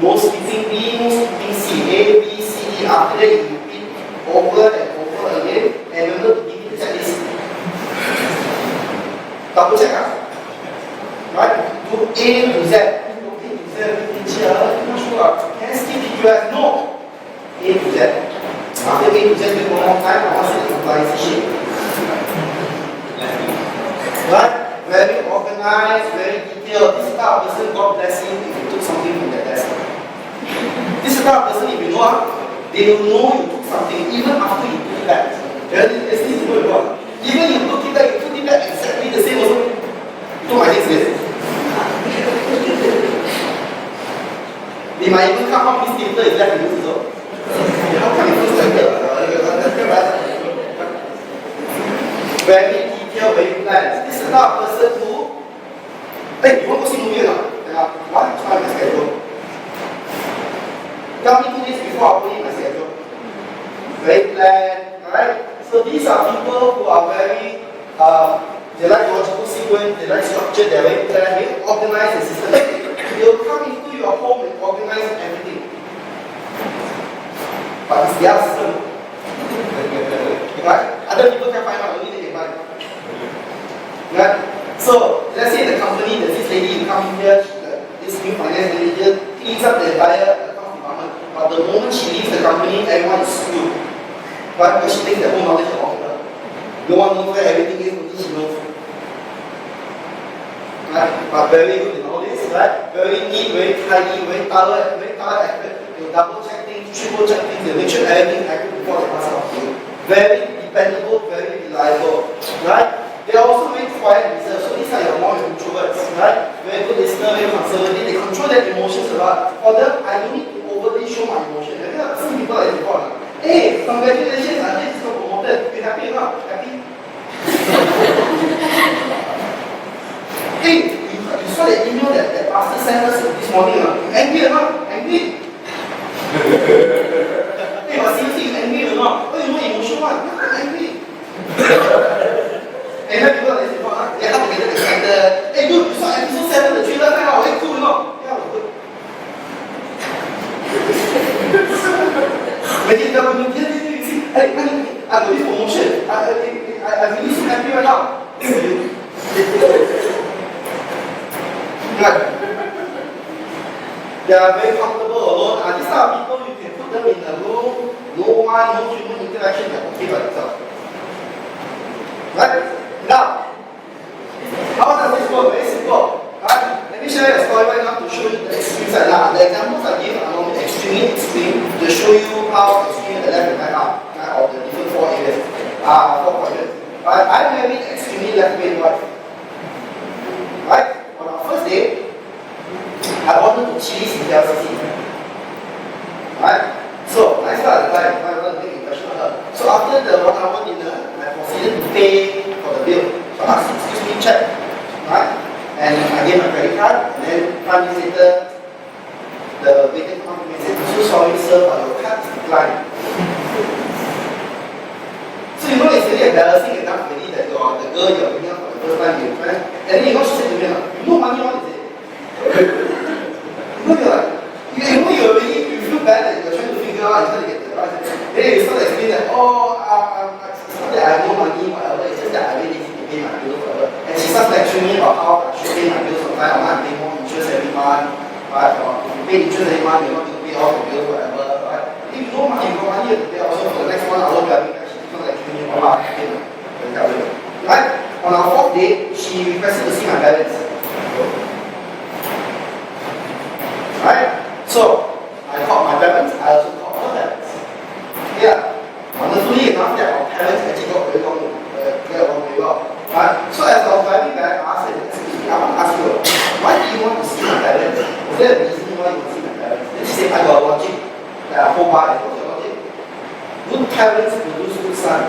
Most keeping B, most keeping C. A, B, C, D. After that, you repeat over and over again. And remember to give me the checklist. Double check. Right? Do A to Z. Do A to Z. I'm not sure. Can I skip PQS? No. A to Z. After A to Z, we one more time. I want to see the compilation. Right? Very organized, very detailed. This type of person, God bless him if you took something from their desk. This type of person, if you know, they will know you took something even after you took it back. There's this good one. Even you took it back, you took it back exactly the same also. You took my next list. They might even come up with this paper is left in this also. How come it looks like that? Very detailed, very planned. This is not a person who, hey, you want to see movie or not? What? It's not my schedule. Tell me 2 days before I put in my schedule. Very planned, alright? So these are people who are very, they like logical sequence, they like structure, they're very planned, very organized and systematic. They'll come into your home and organize everything. But it's their system. Right? Other people can find out, only they can find. Right? So, let's say the company, there's this lady who comes in here, this new finance manager, cleans up the entire account department. But the moment she leaves the company, everyone is screwed. Right? Because she takes the whole knowledge of her. No one knows where everything is, only she knows. Right? But very good in all this, right? Very neat, very tidy, very thorough, accurate. They'll double check things, triple check things, they'll make sure everything is accurate before they pass out to you. Very dependable, very reliable, right? They are also very quiet and reserved. So these are your more introverts, right? Very good listener, very conservative. They control their emotions a lot. For them, I don't need to overly show my emotion. Have you seen people like this before? Hey, congratulations, I just got promoted. You happy or not? Happy? Hey, you saw that email that pastor sent us this morning. You angry or not? Angry? Hey, but seriously, you angry or not? Oh, you know emotion one. I'm angry. And then people like this before, they have to get excited. Hey dude, you saw episode 7, the trailer came out, hey cool, you know? Yeah, it was good. When you tell me, you see, hey, honey, I got this promotion. I'm really so happy right now. Right. They are very comfortable alone. These are people you can put them in a room, no one, no human interaction, they're okay by themselves. Right? Now, how does this work? Very simple. Right? Let me share a story right now to show you the extreme side. Now, the examples I give are normally extremely extreme to show you how extreme the left and right are, right? Of the different 4 areas, 4 quadrants. Right? I married extremely left-brain wife. Right? On our first date, I ordered the cheese in LCC. Right? So, I started at the time, I wanted to make an impression on her. So, after the 1 hour dinner, I proceeded to pay for the bill. So, I asked, excuse me, check. Right? And I gave my credit card, and then 5 minutes later, the waiter came up to me and said, I'm so sorry, sir, but your card is declined. So, you know, it's really embarrassing enough already that the girl you're bringing up for the first time, right? And then you know, she said to me, you know money, what is it? You know, you're like, you know, you feel bad that you're trying to figure out and trying to get the right. Then you start to explain that, oh, it's not that I have no money, whatever, it's just that I really need to pay my bills, whatever. And she starts lecturing me about how I should pay my bills on time, or I'm paying more interest every month, right? Or if you pay interest every month, you're not going to pay all the bills, whatever, right? If you know money, you got money to pay also for the next 1 hour driving, she starts lecturing me about how I pay my bills. Right? On our 4th date, she requested to see my parents. Right? So, I called my parents, I also called her parents. Yeah. Honestly enough, that our parents actually got very along very well. Right? So, as I was driving back, I asked her, excuse me, I want to ask you, why do you want to see my parents? Was there a reason why you want to see my parents? Then she said, I got a logic. Like a whole bar, what's your logic? Good parents produce good son.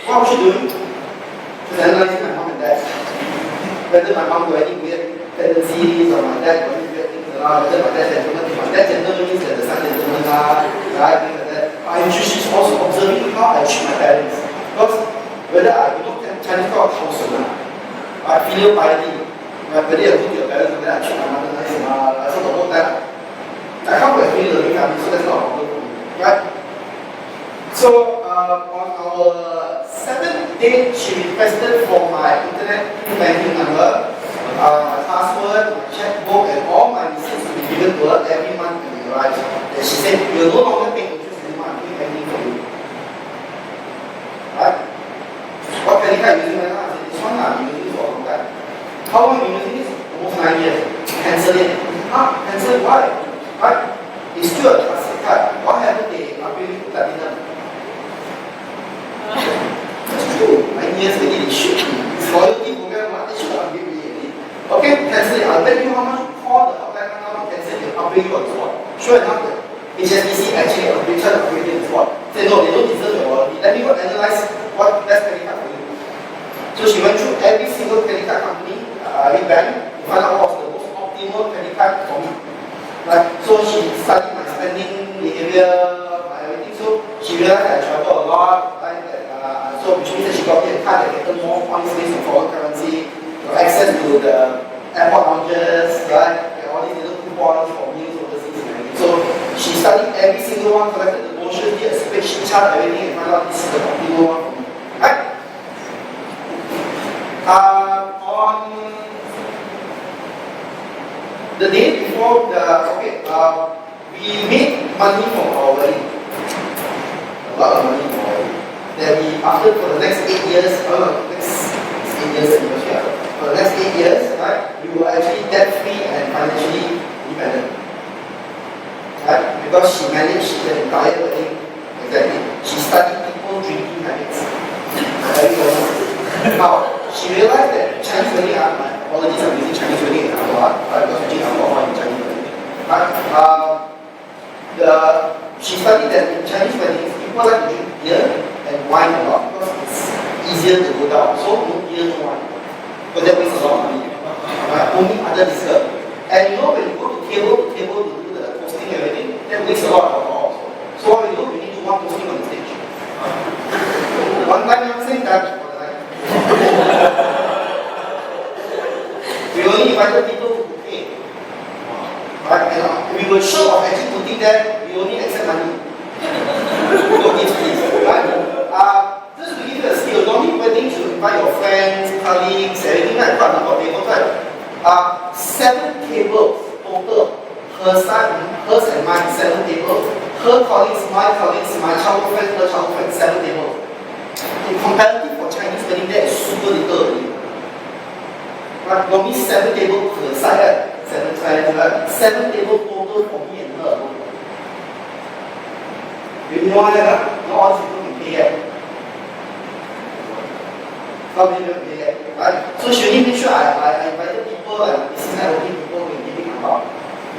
What was she doing? She was analyzing my mom and dad. Whether my mom got any weird tendencies or my dad got any weird things around, whether my dad gentleman, if my dad gentleman means that the son gentleman are, right, things like that. I'm sure she's also observing how I treat my parents. Because whether I look at Chinese called household, I feel piety, whether I look at your parents, whether I treat my mother nice, I sort of whole time. I come from a free learning family, so that's not a problem for me, right? So, on our 7th date, she requested for my internet banking number, my password, my checkbook, and all my receipts to be given to her every month when we arrive. And she said, you'll no longer pay interest anymore, I'm doing banking for you. Right? What credit card are you using right now? I said, this one, I'm using it for a long time. How long have you been using this? Almost 9 years. Cancel it. Cancel it, why? Right? It's still a classic card. Why haven't they upgraded to platinum? That's true. 9 years already, they should be. This loyalty program, they should upgrade me already. Okay, cancel it. I'll bet you how much you call the hotline now and cancel it, upgrade you on the spot. Sure enough, the HSBC actually tried to upgrade it on the spot. Say, no, they don't deserve your loyalty. Let me go analyze what best credit card for you. So she went through every single credit card company, every bank, to find out what was the most optimal credit card for me. Right? So she studied my spending behavior, my everything. So she realized that I travel a lot, right? So which means that she got me a card that can earn more points based on foreign currency, access to the airport lounges, right? And all these little coupons for meals overseas and everything. So she studied every single one, collected the brochures, did a spreadsheet chart, everything, and found out this is the optimal one for me. Right? On the day before we made money from our wedding. A lot of money from our wedding. Then we, for the next 8 years, next 8 years anniversary, for the next 8 years, right, we were actually debt-free and financially independent. Right? Because she managed the entire wedding exactly. She studied people drinking habits. one, right? Because actually I'm not in Chinese wedding. Right? She studied that in Chinese weddings, people like to drink beer and wine a lot because it's easier to go down. So no beer, no wine. But that wastes a lot of money. Right? Only other liquor. And you know when you go to table to do the toasting and everything, that wastes a lot of alcohol also. So what we do, we need to do one toasting on the stage. One time I'm saying that for the night. We only invited people to pay. Right? And we were sure of actually putting that, we only accept money. No gifts, please. Right? Just to give you a skill, normally weddings you invite your friends, colleagues, everything like quite a number of tables, right? 7 tables total. Hers and mine, 7 tables. Her colleagues, my childhood friends, her childhood friends, 7 tables. In comparative for Chinese wedding, that is super little already. Right? Normally 7 tables per side, 7 sides, right? 7 tables total for me and her. You know what? Not all these people can pay yet. Not many people pay yet. Right? So she only made sure I invited people and business networking people who giving about.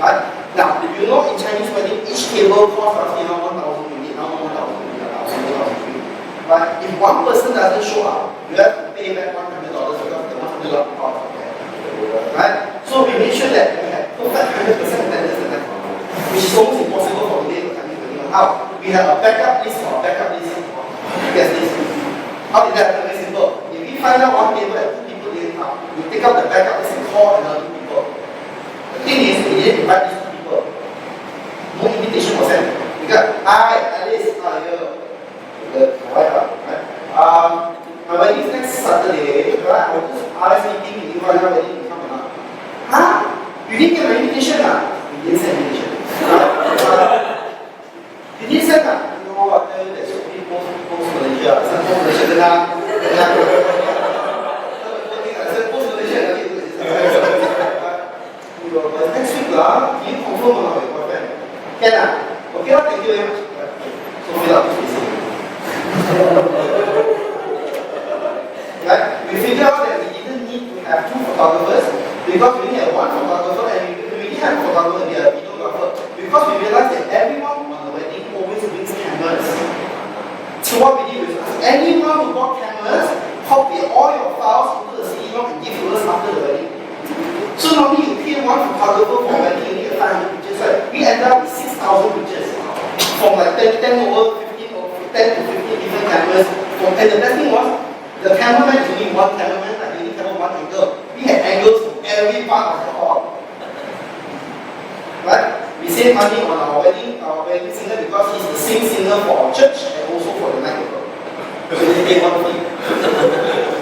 Right? Now, if you know in Chinese wedding, each table costs roughly around 1,000 ringgit, now 1,000 ringgit, 1,000 ringgit. But if one person doesn't show up, you have to pay back $100 because the $100 cost of that. Right? So we made sure that we had perfect 100% attendance at that time, which is almost impossible for today for Chinese wedding. How? We have a backup list or a backup list of guest list. How did that happen? Very simple. If we find out one table and 2 people didn't come, we take out the backup list and call another 2 people. The thing is, we didn't invite these 2 people. No invitation was sent. Because hi, Alice, how are you? My wife, right? My wedding is next Saturday, right? I was just RSVPing in India, wedding to come or not. Huh? You didn't get my invitation? We didn't send invitation. You didn't send that? You know what? There's so many post-Malaysia. Some post-Malaysia post-Malaysia next week, can you confirm or not with your boyfriend? Can okay, thank you very much. So fill up this space. Right? We figured out that we didn't need to have 2 photographers because we only have 1 photographer and we really have a photographer and a videographer because we realized that everyone on the wedding always brings cameras. So what we did was anyone who brought cameras, copy all your files into the CD-ROM and give to us after the wedding. So normally you pay 1 photographer for a wedding, you need 500 pictures, right? We ended up with 6,000 pictures from like 10 over 15 or 10 to 15 different cameras. And the best thing was, the cameraman is only 1 cameraman, like they only cover 1 angle. We had angles from every part of the hall. Right? We save money on our wedding singer because he's the same singer for our church and also for the night club. So we pay 1 fee.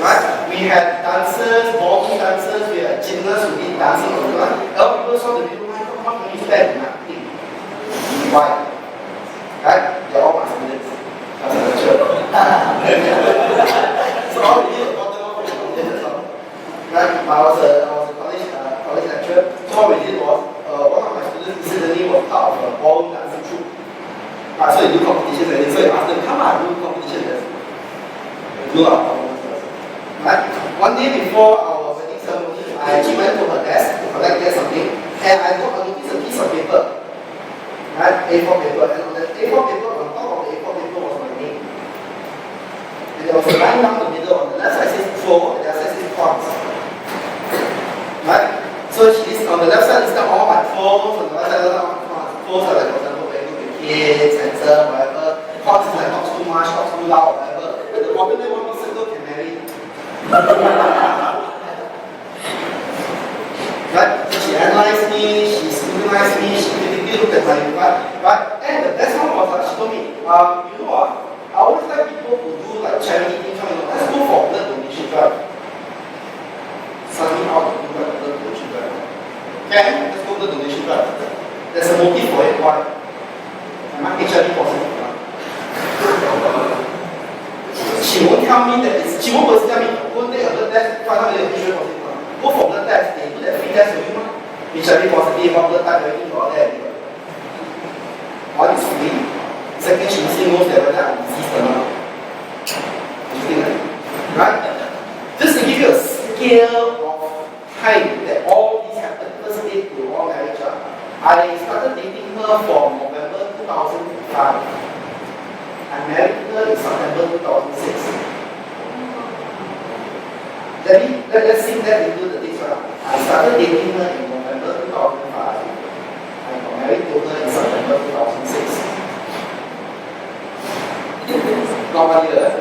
Right? We had dancers, ballroom dancers, we had gymnasts who did dancing on the line. A lot of people saw the video, how can you spend nothing? Why? Right? They're all my students. That's a church. So all we did was bottom up for the right? I was a college lecturer. So what we did was, one of my students incidentally was part of a ballroom dancing troupe. So they do competitions and so you ask them, come on, do competitions. We do our performance. Right? One day before our wedding ceremony, I actually went to her desk to get something and I noticed a piece of paper. Right? A4 paper. And on the A4 paper, on top of the A4 paper was my name. And there was a line down the middle. On the left side says pro, and the other side says cons. Right? So on the left side, it's got all my pros, on the right side, all my cons. Pros are like, for example, very good with kids, handsome, whatever. Cons is like, talks too much, talks too loud, whatever. At the bottom there, one circle can marry. Right? So she analyzed me, she scrutinized me, she critically looked at my right? And the best one was she told me, you know what? I always like people who do like charity things, let's go for blood donation drive. Suddenly out to do like blood donation drive. Okay, let's go blood donation drive. There's a motive for it, why? I'm HIV positive. She won't tell me that she won't personally tell me, go take a blood test, find out that you're HIV positive. Go for blood test, they do that free test for you. HIV positive, blood type, everything, all that. One is free. Second, she mostly knows that whether I'm diseased or not. Interesting, right? Just to give you a scale of time that all this happened. I started dating her from November 2005. I married her in September 2006. Let's sink that into the dates right. I started dating her in November 2005. I got married to her in September 2006. Not 1 year.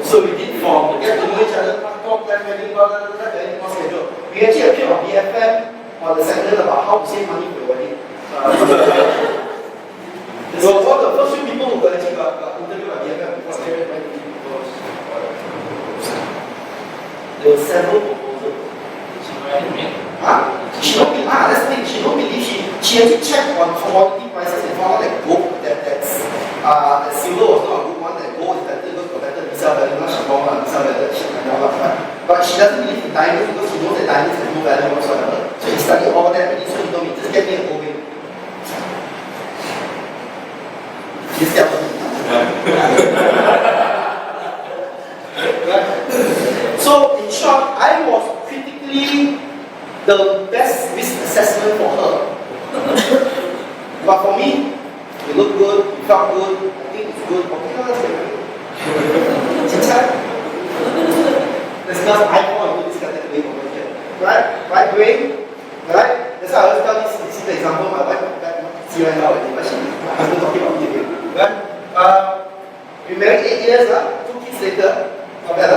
So we did from get to know each other, talk, plan, wedding, everything was scheduled. We actually appeared on BFM on the segment about how to save money for your wedding. So all the first few people who actually got interviewed on BFM before the wedding was there were several proposals. She married me. Huh? She don't believe, that's the thing, she don't believe, she actually checked on commodity prices and found out that gold, that silver was not a good one, that gold is better because got better resale value, not she wrong one, resale value, she can know right? But she doesn't believe in diamonds because she knows that diamonds have no value whatsoever. So he studied all that already, so he told me, just get me a gold ring. Just tell me. So in short, I was critically the best risk assessment for her. But for me, it looked good, it felt good, I think it's good, okay, let's get it. That's because I fall into this category over here. Right? Right brain? Right? That's why I always tell this is the example, my wife see right now already, but my husband talking about it. Right? We married 8 years, 2 kids later, not bad,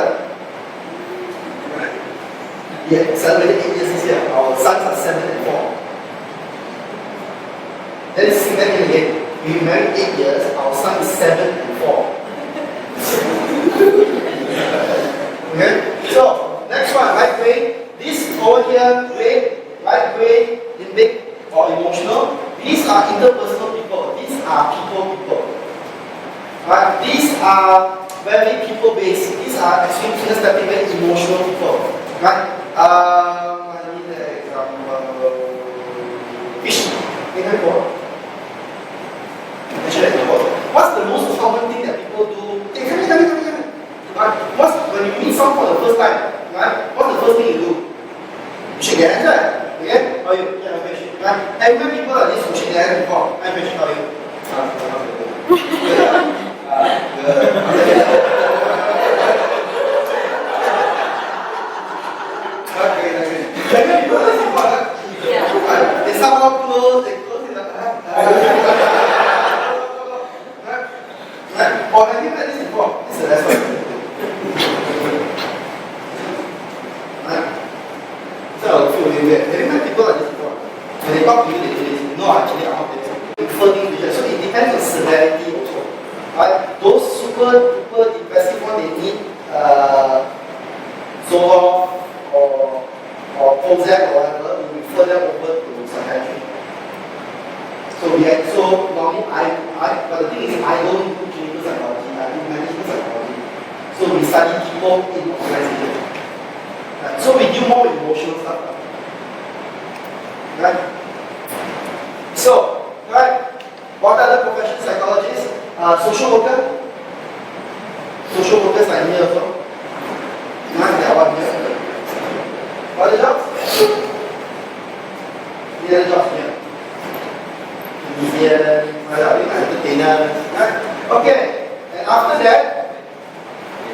Yeah, celebrated 8 years this year. Our sons are 7 and 4. Then sing that in again. We married 8 years, our son is 7 and 4. Okay? So, next one, right brain. This over here, brain, right brain, limbic or emotional. These are interpersonal people. These are people. Right? These are very people-based. These are extreme kinesthetic, very emotional people. Right? I need an example. Fish. What's the most common thing that people do? Hey, come here. Right? When you meet someone for the first time, right? What's the first thing you do? You shake their hands, right? Okay? How are you? Yeah, okay, shake. Right? And when people like this who shake their hands before, I'm fish, how are you? They somehow close, they close it up. Or have you met this before? This is the last one. So I'll feel really weird. Have you met people like this before? When they talk to you, they do this. No, actually, I'm not this. Refer things to each other. So it depends on severity also. Right? Those super duper depressive ones, they need Zoloft or Prozac or whatever, we refer them over to psychiatry. So normally but the thing is I don't do clinical psychology, I do management psychology. So we study people in organization. Right? So we do more emotional stuff. Right? So, right, what other professional psychologists? Social worker. Social workers like me also. They are one here. What are the jobs? The other jobs here. Comedian, entertainer. Right? Okay, and after that,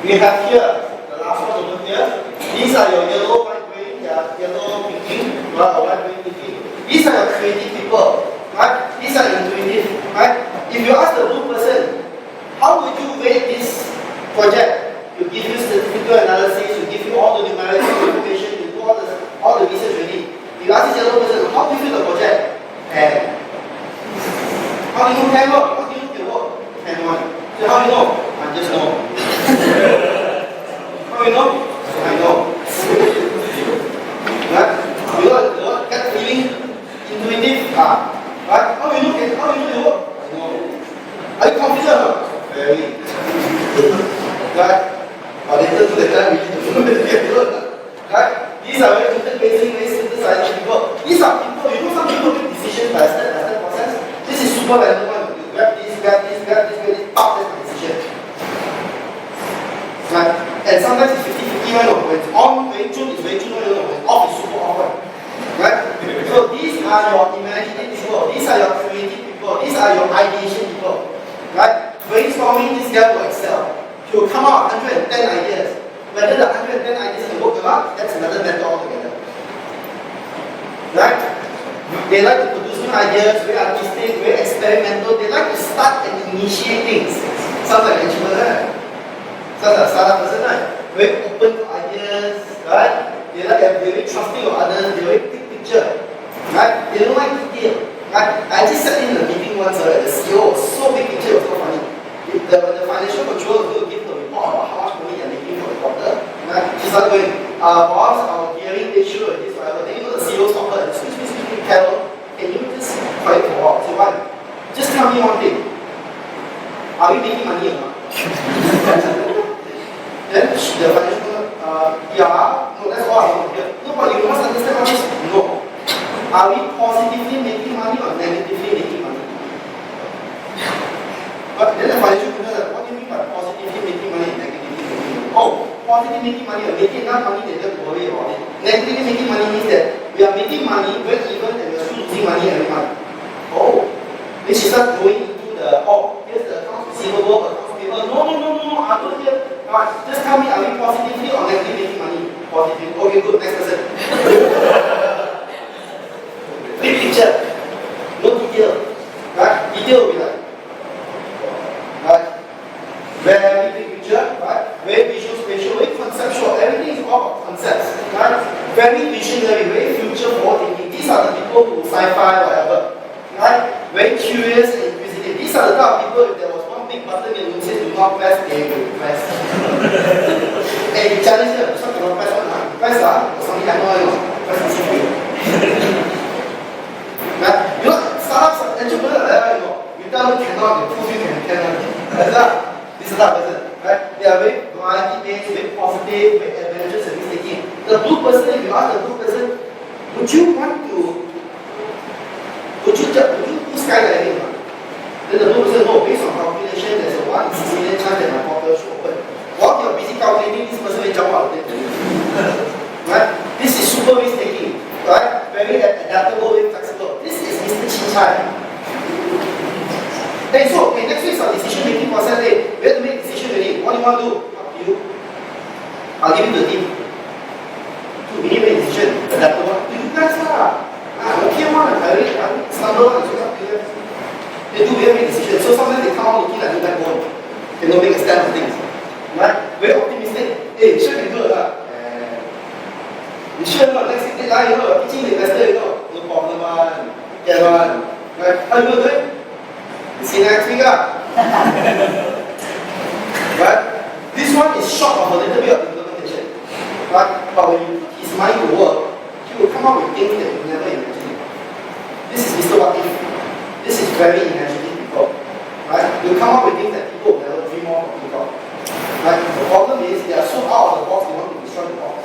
we have here, the last one over here. These are your yellow, white, green, yellow, pinky, white, green, pinky. These are your creative people. Right? These are intuitive. Right? If you ask the blue person, how would you rate this project? You give you statistical analysis, you give you all the numerical information, you do all the research you need. You ask this yellow person, how do you feel the project? And how do you know 10 work? How do you know your work? 10 1. So how do you know? I just know. How do you know? I know. Right? You got gut feeling, intuitive. Right? How do you know your work? I know. Are you confident? Very. Right? Or later to the time we need to know whether they work. Right? These are very interfacing, very synthesizing people. These are people, you know, some people make decisions by step process. This is super random one. You grab this, pop, that's my decision. Right? And sometimes it's 50-50 one. When it's on, very true, it's very true. When it's off, it's super off one. Right? So these are your imaginative people, these are your creative people, these are your ideation people. Right? Brainstorming, this guy will excel. He will come out with 110 ideas. Whether the 110 ideas can work or not, that's another matter altogether. Right? They like to produce new ideas, very artistic, very experimental. They like to start and initiate things. Sounds like an entrepreneur. Sounds like a startup person, right? Very open to ideas, right? They're very trusting of others, they're very big picture. Right? They don't like detail. Right? I just sat in a meeting once, the CEO was so big picture, it was so funny. The financial controller was going to give the report about how much money they're making for the quarter. Right? She started going, boss, our gearing ratio is this, whatever. Then you know the CEO stopped her, excuse me, Carol, can you just quiet for a while? Say, why? Just tell me one thing. Are we making money or not? Then the financial controller, yeah, no, that's all I want to hear. No, but you must understand what this is. No. Are we positively making money or negatively making money? But then the financial controller, what do you mean by positively making money and negatively making money? Oh, positively making money or making enough money that you don't have to worry about it. Negatively making money means that we are making money, break even, and we are still losing money every month. Oh, then she starts going into the, here's the accounts receivable, accounts payable. No, I don't hear. Just tell me, are we positively or negatively making money? Positive. Okay, good, next person. Big picture. No detail. Right? Detail will be like, very big picture, right? Very visual, spatial, very conceptual. Everything is all about concepts. Right? Very visionary, very future forward thinking. These are the people who sci-fi, whatever. Right? Very curious and inquisitive. These are the type of people, if there was one big button in the says do not press, they will press. And you challenge them, so cannot press one, press something I know, press the CPU. Right? You know, startups, entrepreneurs, you tell them cannot, they prove you cannot. That's that. This is that person. Right? They are very variety-based, very positive, very adventurous and risk-taking. The blue person, if you ask the blue person, would you do skydiving? Then the blue person, no, based on calculation, there's a 1 in 6 million chance that my portal should open. While you're busy calculating, this person will jump out of it. Right? This is super risk-taking. Right? Very adaptable, very flexible. This is Mr. Chichai. Hey, so, next week's our decision-making process. Hey, we have to make a decision already. What do you want to do? Up to you. I'll give it to the team. We need to make a decision. Adaptable. You guys are. I'm okay one. I stumble on. So it's up to you. They do very big decisions. So sometimes they come out looking like a backbone. They don't make a stand on things. Right? Very optimistic. Hey, you sure can do it? You sure not? Next thing they lie, teaching the investor, no problem, man. Get on. Right? How you going to do it? See next week, Right? This one is short of a little bit of implementation. Right? But when you put his mind to work, he will come up with things that you never imagined. This is Mr. What If. This is very imaginative people. Right? You come up with things that people will never dream of or think of. Right? The problem is they are so out of the box, they want to destroy the box.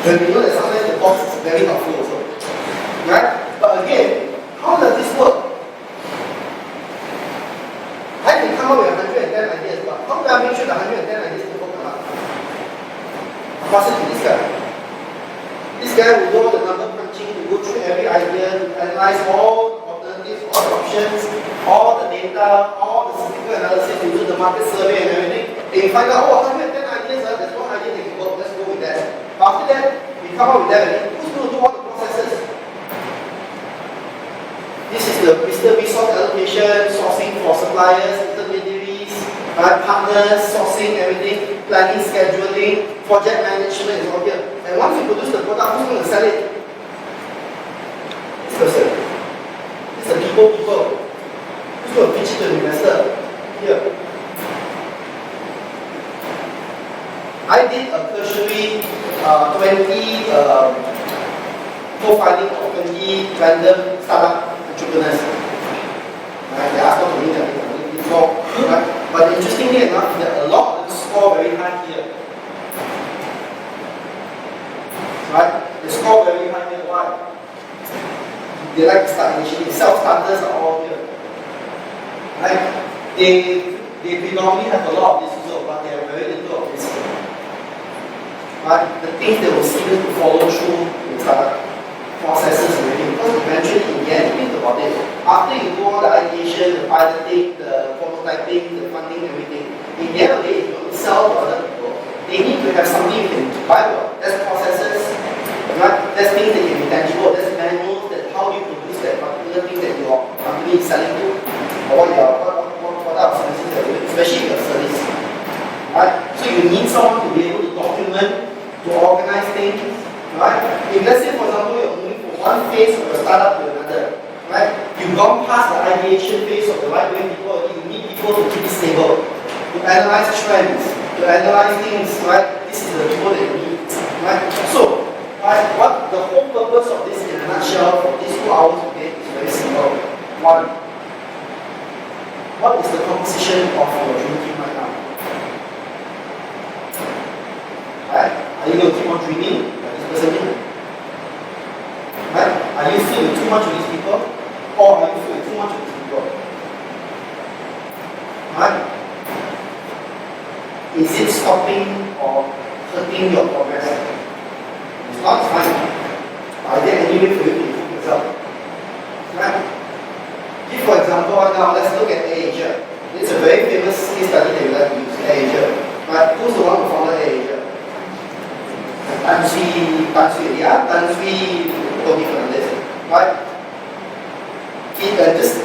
When we know that sometimes the box is very helpful also. Right? But again, how does this work? I can come up with 110 ideas, but how do I make sure the 110 ideas will come up? Pass it to this guy. This guy will do all the number crunching, to go through every idea, to analyze all the alternatives, all the options, all the data, all the statistical analysis, to do the market survey and everything. They find out, 110 ideas, there's one idea that can work, let's go with that. After that, we come up with that, and who's going to do all the processes? This is the resource allocation, sourcing for suppliers, intermediaries, partners, sourcing everything, planning, scheduling, project management is all here. And once you produce the product, who's going to sell it? This person. It's the people. Who's going to pitch it to the investor? Here. I did a tertiary 20 profiling of 20 random startup entrepreneurs. Right? They asked not to meet them before. Right? But interestingly enough, that a lot of them score very high here. Right? They score very high here. Why? They like to start initially. Self-starters are all here. Right? They predominantly have a lot of this result, but they have very little of this. Right? The things they will see them to follow through in startup process. piloting, the prototyping, the funding, everything. In the end of the day, if you want to sell to other people, they need to have something you can buy. There's processes, right? There's things that can be tangible, there's manuals that how do you produce that particular thing that your company is selling to, or what type of services you're doing, especially your service. Right? So you need someone to be able to document, to organize things. Right? If let's say, for example, you're moving from one phase of a startup to another, right? You've gone past the ideation phase of the right way people, you need people to keep it stable, to analyze trends, to analyze things, right? This is the people that you need, right? So, right, what the whole purpose of this in a nutshell for these 2 hours today is very simple. One, what is the composition of your dream team right now? Right? Are you going to keep on dreaming like this person did? Right? Are you filled with too much of these people? Or are you filled with too much of these people? Right? Is it stopping or hurting your progress? It's not fine. Are there any way for you to improve yourself? Right? Give for example, right now, let's look at AirAsia. It's a very famous case study that we like to use, AirAsia. Right? Who's the one who founded AirAsia? Tan Sri, Tony Fernandez. Right? Just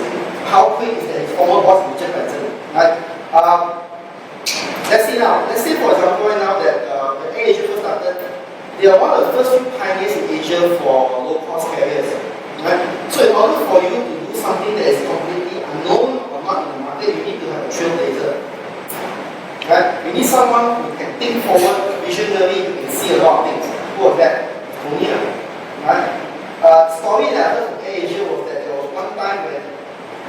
how quick is that his former boss, Richard Branson? Right? Let's say for example right now that when AirAsia first started, they are one of the first few pioneers in Asia for low-cost carriers. Right? So in order for you to do something that is completely unknown or not in the market, you need to have a trailblazer. Right? You need someone who can think forward, visionary, who can see a lot of things. Who was that? Tony. Right? Story that I heard from AirAsia was that there was one time when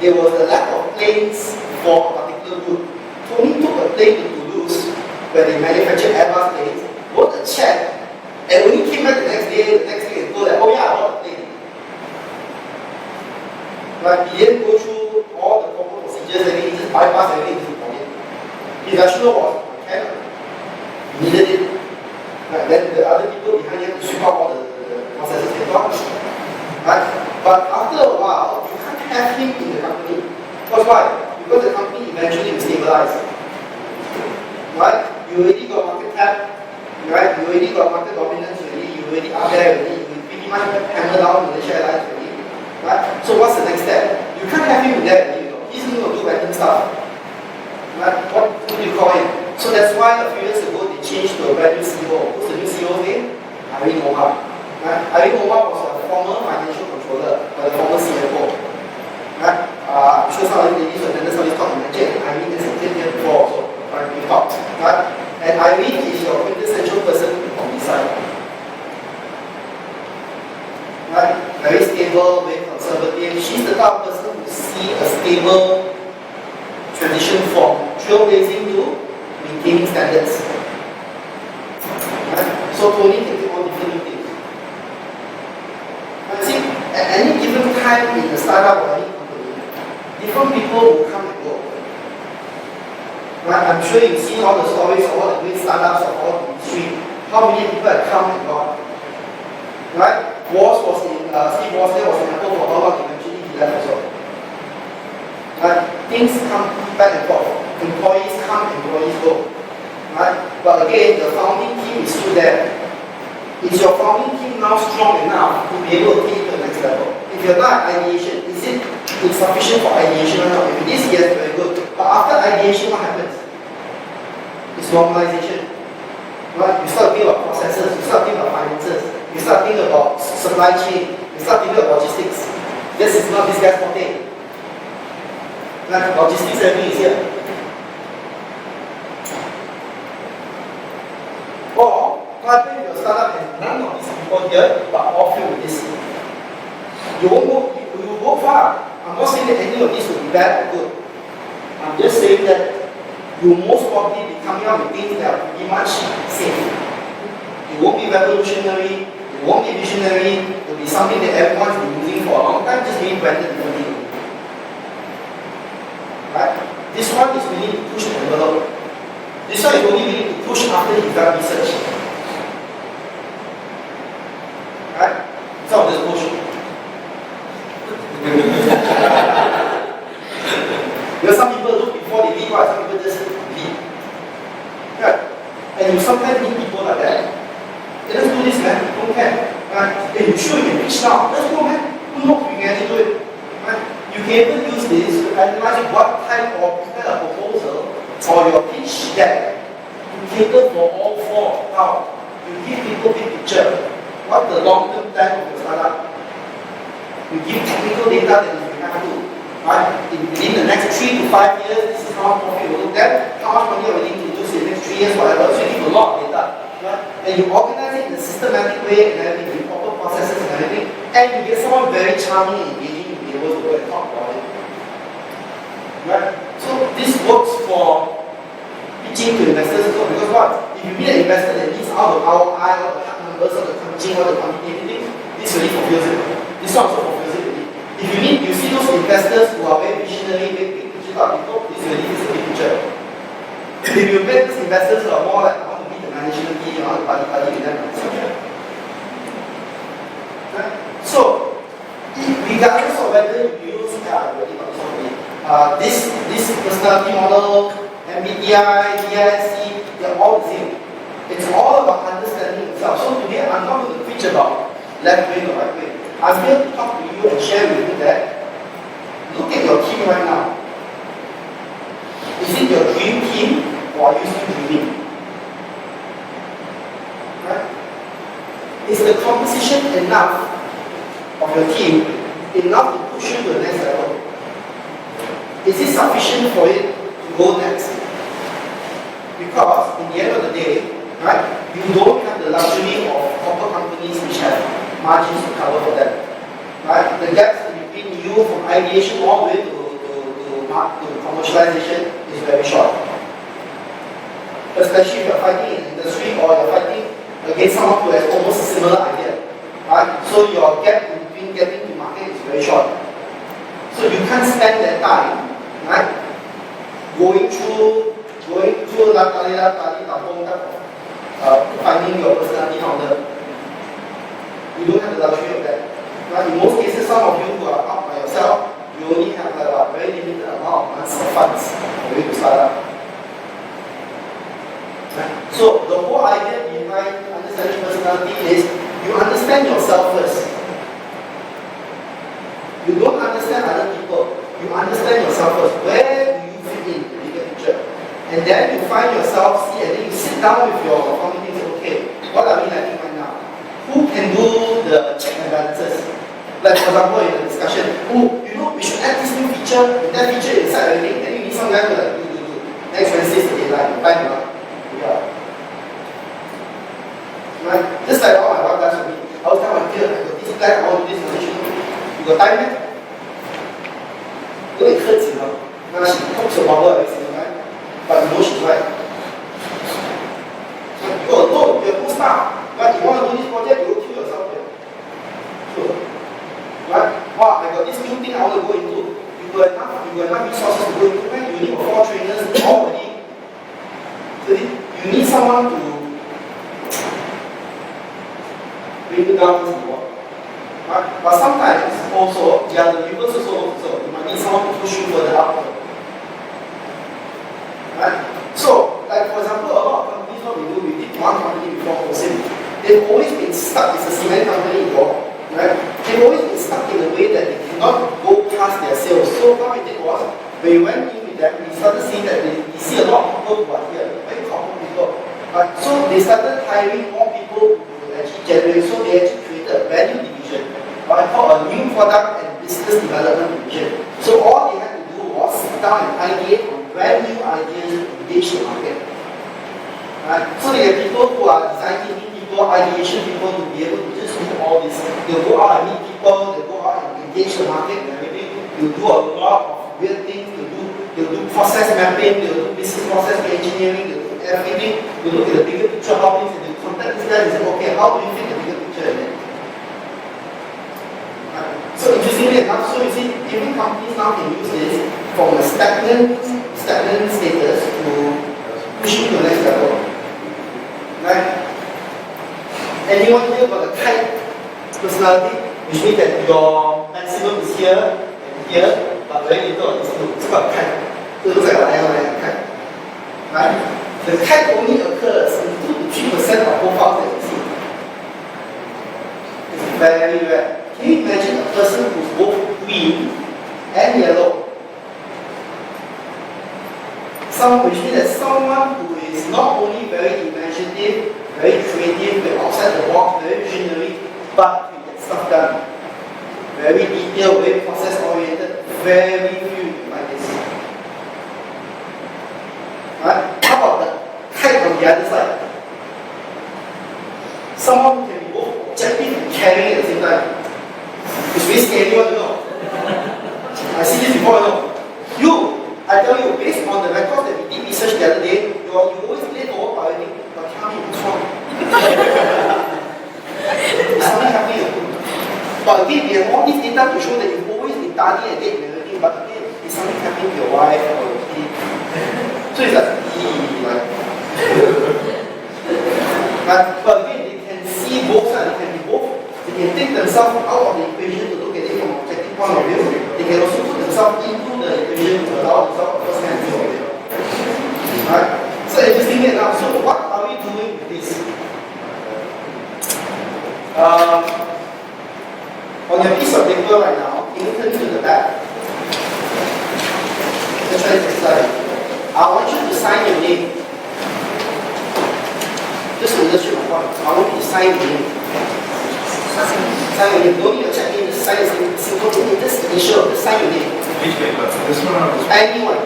there was a lack of planes for a particular route. Tony took a plane to Toulouse, where they manufactured Airbus planes, wrote a check, and when he came back the next day and told them, oh yeah, I bought a plane. But he didn't go through all the proper procedures and he just bypassed everything to bought it. His rationale was, I cannot. He needed it. Right? Then the other people behind him to sweep out all the processes they got. Right? But after a while, you can't have him in the company. Because why? Because the company eventually will stabilize. Right? You already got market cap, right? You already got market dominance already, you already are there already, you pretty much hammer down Malaysia Airlines already. Right? So what's the next step? You can't have him there already, you know. He's going to do random stuff. Right? What do you call him? So that's why a few years ago they changed to a brand new CEO. Who's the new CEO's name? Hermann. Right? Hermann was a former financial controller, or the former CFO. Right? I'm sure some of you ladies will attend some of these talks in MaGIC. Irene has attended here before also. Right? We talked. Right? And Irene is your quintessential person on this side. Right? Very stable, very conservative. She's the type of person who see a stable transition from trailblazing to maintaining standards. Right? So Tony can do all different things. And see, at any given time in the startup or any company, different people will come and go. Right? I'm sure you've seen all the stories of all the great startups of all the industry. How many people have come and gone? Right? Steve Woz was in Apple for how long, eventually he left as well. Right? Things come back and forth. Employees come, employees go. Right? But again, the founding team is still there. Is your founding team now strong enough to be able to take it to the next level? If you're not ideation, is it insufficient for ideation or not? If it is, yes, very good. But after ideation, what happens? It's normalization. Right? You start thinking about processes, you start thinking about finances, you start thinking about supply chain, you start thinking about logistics. This is not this guy's forte. Right? Logistics, everything is here. Or, what happens if your startup has none of these people here, but all filled with this? You won't go far. I'm not saying that any of these will be bad or good. I'm just saying that you will most probably be coming out with things that are pretty much safe. It won't be revolutionary, it won't be visionary, it will be something that everyone's been using for a long time, just being branded differently. Right? This one is willing to push the envelope. This one is only willing to push after you've done research. Right? Some of this push. you pitch now. Let's go, man. Who knows? We can actually do it. Right? You can even use this to analyze what type of proposal or your pitch deck to cater for all four. Now, you give people big picture. What the long-term plan of your startup? You give technical data that you have to. Right? Within the next 3 to 5 years, this is how much profit will look at, how much money are we willing to lose in the next 3 years, whatever. So you give a lot of data. Right? And you organize it in a systematic way and everything, with proper processes and everything, and you get someone very charming and engaging to be able to go and talk about it. Right? So this works for pitching to investors as well, because what? If you meet an investor that needs all the ROI, all the hard numbers, all the crunching, all the quantitative, this really fulfills it. This one also fulfills it really. If you see those investors who are very visionary, very big picture type people, this really is a big picture. If you met these investors who are more like, I want to meet the management team, I want to party with them, etc. Right? So, regardless of whether you use this personality model, MBTI, DISC, they're all the same. It's all about understanding itself. So today I'm not going to preach about left brain or right brain. I'm here to talk to you and share with you that look at your team right now. Is it your dream team or are you still dreaming? Right? Is the composition enough of your team enough to push you to the next level? Is it sufficient for it to go next? Because in the end of the day, right, you don't have the luxury of corporate companies which have margins to cover for them. Right? The gaps between you from ideation all the way to commercialization is very short. Especially if you're fighting in an industry or you're fighting against someone who has almost a similar idea. Right? So your gap in between getting to market is very short. So you can't spend that time, right, going through finding your personality founder. You don't have the luxury of that. Right? In most cases, some of you who are out by yourself, you only have like a very limited amount of months of funds for you to start up. Right? So the whole idea behind understanding personality is you understand yourself first. You don't understand other people. You understand yourself first. Where do you fit in the bigger picture? And then you find yourself, and then you sit down with your community and say, okay, what are we lacking right now? Who can do the check and balances? Like for example, in the discussion, we should add this new feature, and that feature inside everything, then you need some guy to like, do. Next Wednesday is the deadline, time enough. Yeah. Right? Just like what my wife does for me. I was telling my kid, I got this plan, I want to do this position. You got time yet? Don't it hurts, you know. Now she talks about her every single time, but you know she's right. So you got to know, you're a good staff. Right? You want to do this project, you will kill yourself here. Sure. Right? Wow, I got this new thing I want to go into. You got enough resources to go into, right? You need 4 trainers already. So you need someone to bring you down to the work. Right? But sometimes also, the reverse also, you might need someone to push you further up. Right? So, like for example, a lot of companies, what we did one company before Wholebrain. They've always been stuck, it's a cement company involved, right? They've always been stuck in a way that they cannot go past their sales. So what we did was, when we went in with them, we started seeing that we see a lot of people who are here, very corporate people. Right? So they started hiring more people who actually generate, so they actually created a value division, right, called a new product and business development division. So all they had to do was sit down and ideate on brand new ideas to engage the market. Right? So they have people who are design thinking people, ideation people to be able to just do all this. They'll go out and meet people, they'll go out and engage the market and everything. They'll do a lot of weird things, they'll do process mapping, they'll do business process engineering, they'll do everything. They'll look at the bigger picture, how things, and they'll contact this guy and say, okay, how do you fit the bigger picture in it? Right? So interestingly enough, so you see, even companies now can use this from a stagnant status to pushing to the next level. Right? Anyone here got a kite personality, which means that your maximum is here and here, but very little on this two. It's called a kite. So it looks like a lion kite. Right? The kite only occurs in 2 to 3% of profiles that you see. It's Very rare. Can you imagine a person who's both green and yellow? Which means that someone who is not only very imaginative, very creative, very outside the box, very visionary, but he gets stuff done. Very detailed, very process oriented, very few like this. Right? How about the type on the other side? Someone who can be both objective and caring at the same time. It's very scary, you know. I see this before, you know. I tell you, based on the records that we did research the other day, you always late for work, but tell me what's wrong. It's something happening. But again, we have all this data to show that you've always been tardy and late and everything, but again, it's something happening to your wife or your kid. So it's like, but again, they can see both sides, they can be both. They can take themselves out of the equation to look at it from an objective point of view. They can also put themselves into the equation to allow themselves a first-hand view of it. Right? So interesting enough, so what are we doing with this? On your piece of paper right now, can you turn to the back? Let's try this exercise. I want you to sign your name. Just to illustrate my point, I want you to sign your name. Sign your name. Don't need a check in, just sign your name. Simple name, just initial, just sign your name. Which paper? This one or this one? Anyone.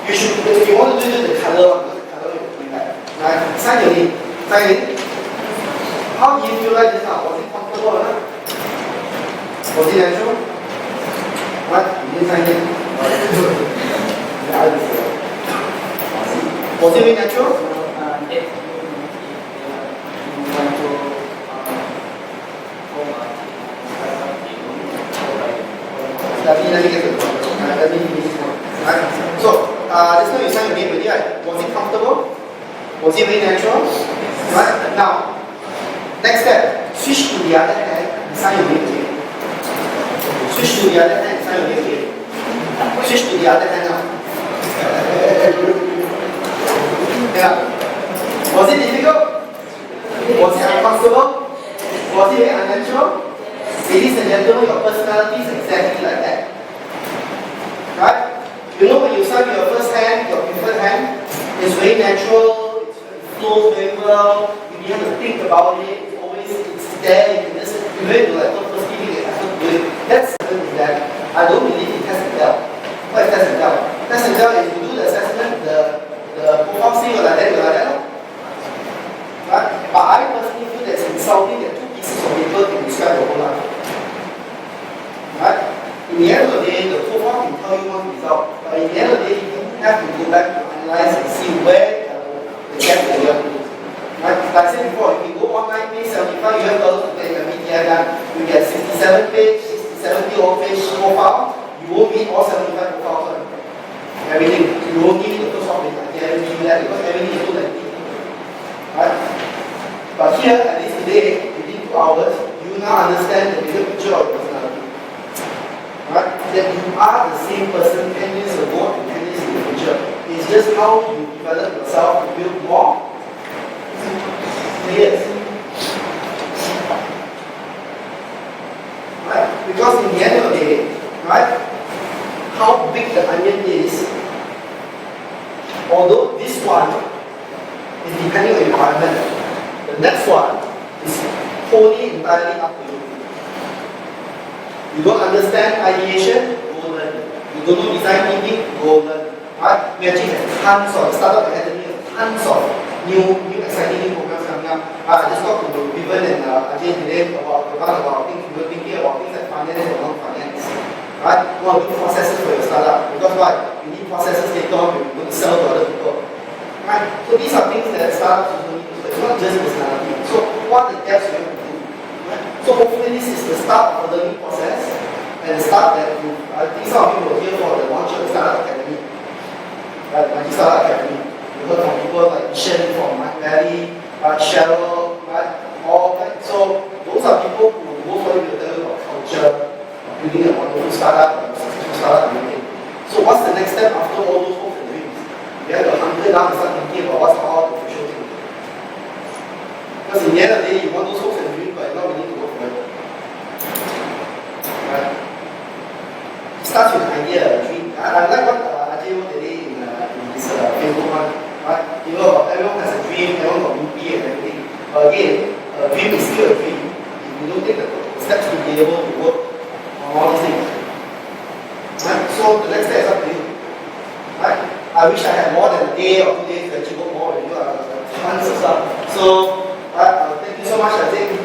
You should, if you want to do the color one, because the color will be back. Right? Sign your name. Sign your name. How do you feel like this now? Was it comfortable or not? Was it natural? What? You didn't sign it? Was it really natural? Let me get to the point. Let me finish this one. Right? So, this time you sign your name already, right? Was it comfortable? Was it very natural? Right? Now, next step, switch to the other hand and sign your name again. Switch to the other hand and sign your name again. Switch to the other hand now. Yeah. Was it difficult? Was it uncomfortable? Was it very unnatural? Ladies and gentlemen, your personality is exactly like that. Right? You know when you sign your first hand, your preferred hand, it's very natural, it flows very well, you don't have to think about it, it's there, you can just do it, like first giving it effort to do it. That's something that I don't believe in test and tell. What is test and tell? Test and tell is you do the assessment, the profile say like that. Right? But I personally feel that it's insulting that two pieces of paper can describe your whole life. Right? In the end of the day, the profile can tell you one result, but in the end of the day, you have to go back to analyze and see where the gap that you have to do. Right? Like I said before, if you go online, pay $75 to get your media done, you get 67 page profile, you won't meet all 75 profiles on everything. You won't give it the first one, I guarantee you that, because everything is so lengthy. Right? But here, at least today, within 2 hours, you now understand the bigger picture of your personality. Right? That you are the same person 10 years ago and 10 years in the future. It's just how you develop yourself to build more layers. Right? Because in the end of the day, right, how big the onion is, although this one is depending on your environment, the next one is wholly entirely up to you. You don't understand ideation, go learn. You don't know design thinking, go learn. Right? MaGIC has tons of, Startup Academy has tons of new exciting new programs coming up. I just talked to Vivian and Ajay today about things, we were thinking about things like finance and non-finance. Right? You want to do processes for your startup. Because why? You need processes later on when you're going to sell to other people. Right? So these are things that startups usually do. It's not just personality. So what are the gaps you have to do? Right? So hopefully this is the start of the learning process and the start that you, I think some of you will hear for the launch of the Startup Academy. Right? MaGIC Startup Academy. You heard from people like Shen from Valley, Cheryl, right? All that. So those are people who most probably will tell you about culture, building a wonderful startup, a successful startup and everything. So what's the next step after all those hopes and dreams? You have to hunker down and start thinking about what's all the official thing. Because in the end of the day, you want those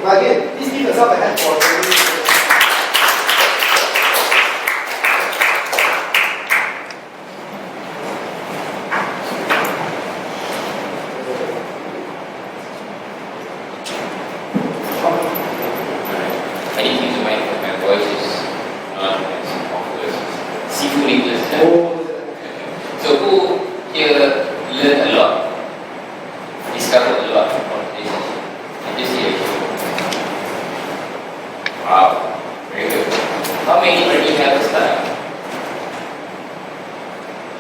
But again, please give yourself a hand for Anything to mind that my voice is not as obvious. Seafood English. So who here learned a lot, discovered a lot from this year? Wow, very good. How many already have a start?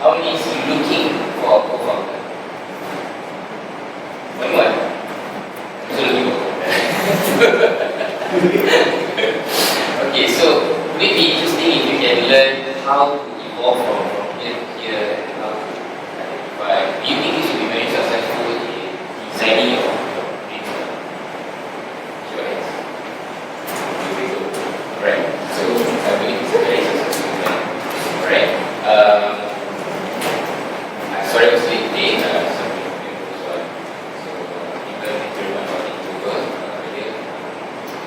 How many is looking for a co-founder? One. So looking for. Okay, so would it be interesting if you can learn how to evolve from here to here and how to identify? Do you think this will be very successful in designing your data? Sure, yes. Alright, so I believe it's a very successful plan. Alright. Sorry, I was late today. Something so people need to remember about October earlier.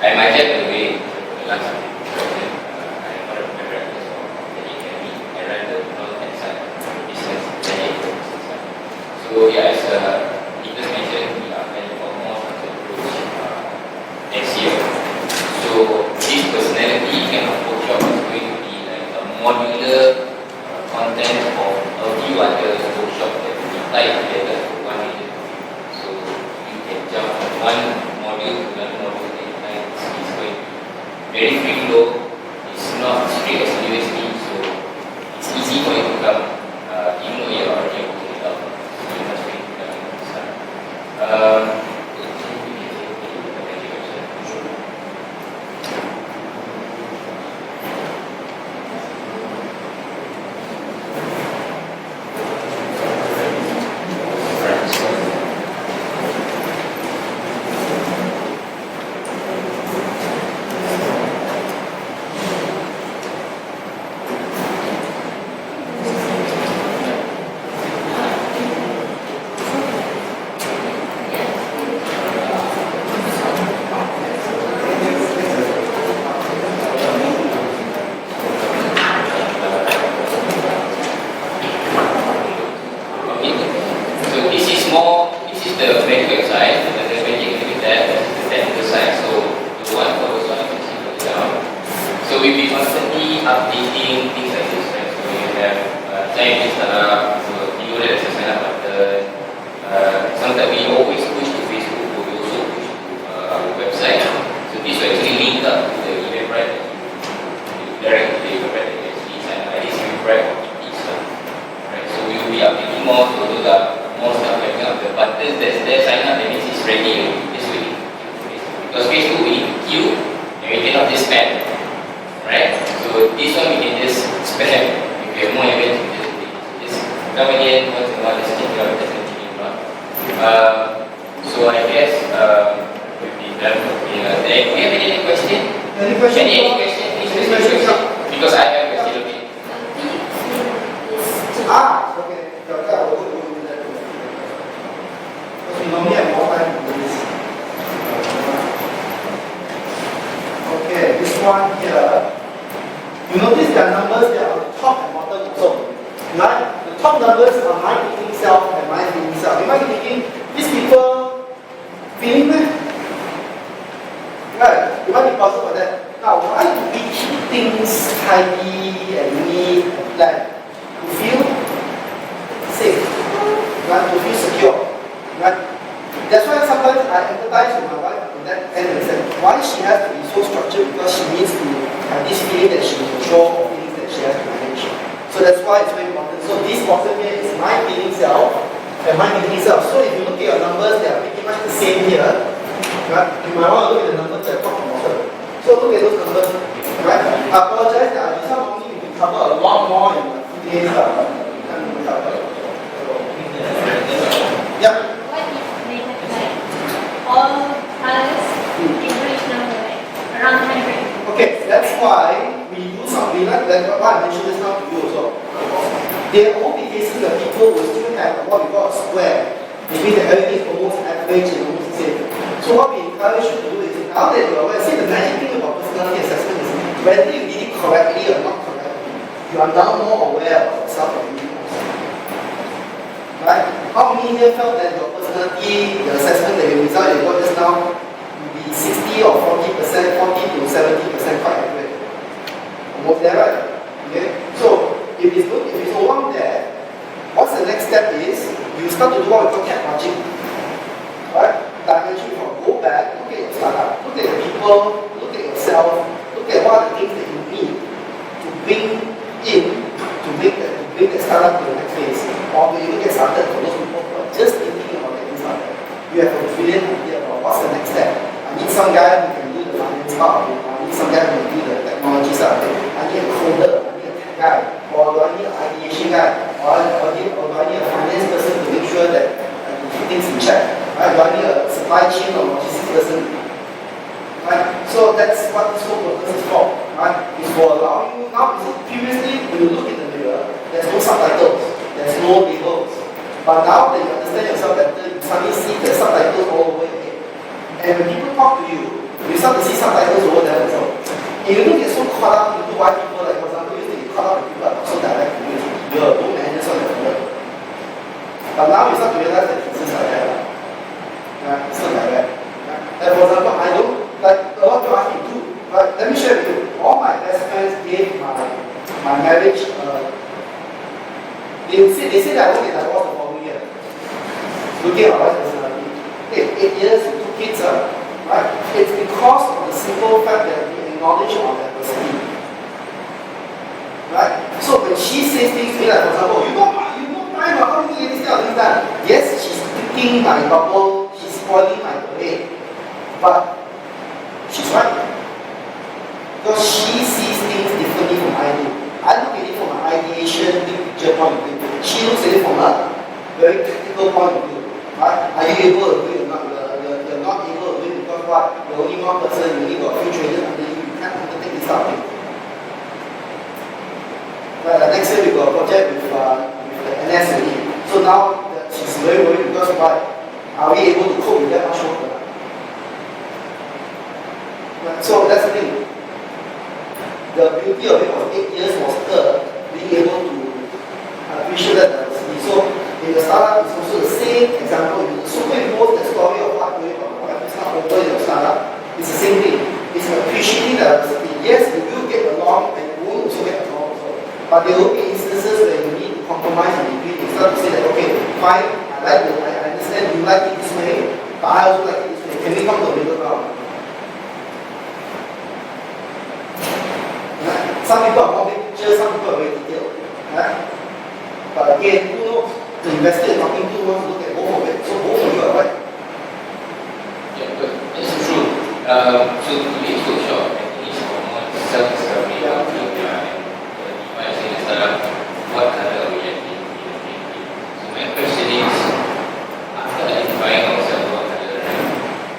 I might get the way the last time. So yeah, as Peter mentioned, we are planning for more approach next year. So this personality kind of workshop is going to be like a modular content of a few other workshops that we tie together for 1 million. So you can jump from one module to another module anytime. It's going to be very free flow. It's not straight as university, so it's easy for you to come. Even though you're already working it out. It means that everything is almost average and almost the same. So what we encourage you to do is now that you are aware, see the magic thing about personality assessment is whether you did it correctly or not correctly, you are now more aware of yourself and you. Right? How many here felt that your personality, the assessment that you result you got just now will be 60 or 40%, 40 to 70% quite accurate? Almost there, right? Okay? So if it's good, if it's along there, what's the next step is you start to do what we call cat MaGIC. Right? Dimension from go back, look at your startup, look at the people, look at yourself, look at what are the things that you need to bring in to make that startup to the next phase. Or to even get started for those people who are just thinking about getting started. You have a brilliant idea about what's the next step. I need some guy who can do the finance part of it. I need some guy who can do the technology side of it. I need a coder, I need a tech guy, or do I need an ideation guy, or do I need a finance person to make sure that things in check. Right? Do I need a supply chain or logistics person? Right? So that's what this whole purpose is for. Right? It's for allowing you now. Previously, when you look in the mirror, there's no subtitles, there's no labels. But now that you understand yourself better, you suddenly see the subtitles all over your head. And when people talk to you, you start to see subtitles over there as well. If you don't get so caught up into why people, like for example, you used to get caught up with people that are so direct to you, you're no manners on the phone. But now you start to realize that it's just like that. It's not like that. And for example, I don't, like a lot of people ask me too, but let me share with you, all my best friends gave my marriage, they say that I won't get divorced the following year. Looking at my wife's personality. 8 years, 2 kids, right? It's because of the simple fact that we acknowledge our diversity. Right? So when she says things to me like, for example, you know time, how do you get this kind of things done? Yes, she's picking my bubble, she's spoiling my parade. But she's right. Because she sees things differently from I do. I look at it from an ideation, big picture point of view. She looks at it from a very practical point of view. Right? Are you able to do it or not? You're not able to do it because what? You're only one person, you only got a few traders under you, you can't undertake this stuff. Next year we got a project with the NS already. So now she's very worried because what? Are we able to cope with that much work? So that's the thing. The beauty of it was 8 years was her being able to appreciate that diversity. So in the startup, it's also the same example. You superimpose the story of what you're doing, what it's not over in your startup. It's the same thing. It's appreciating diversity. Yes, you will get along and you won't also get along also. But there will be instances where you need to compromise in between. You start to say that, okay, fine, I understand you like it this way, but I also like it this way. Can we come to a middle ground? Some people are more big picture, some people are very detailed. Right? But again, who knows? The investor is talking to wants to look at both of it. So both of you are right. Yeah, but it's true. So today's workshop, I think it's more self-discovery. If I say the startup, what color are we actually in? So my question is, after identifying ourselves what color,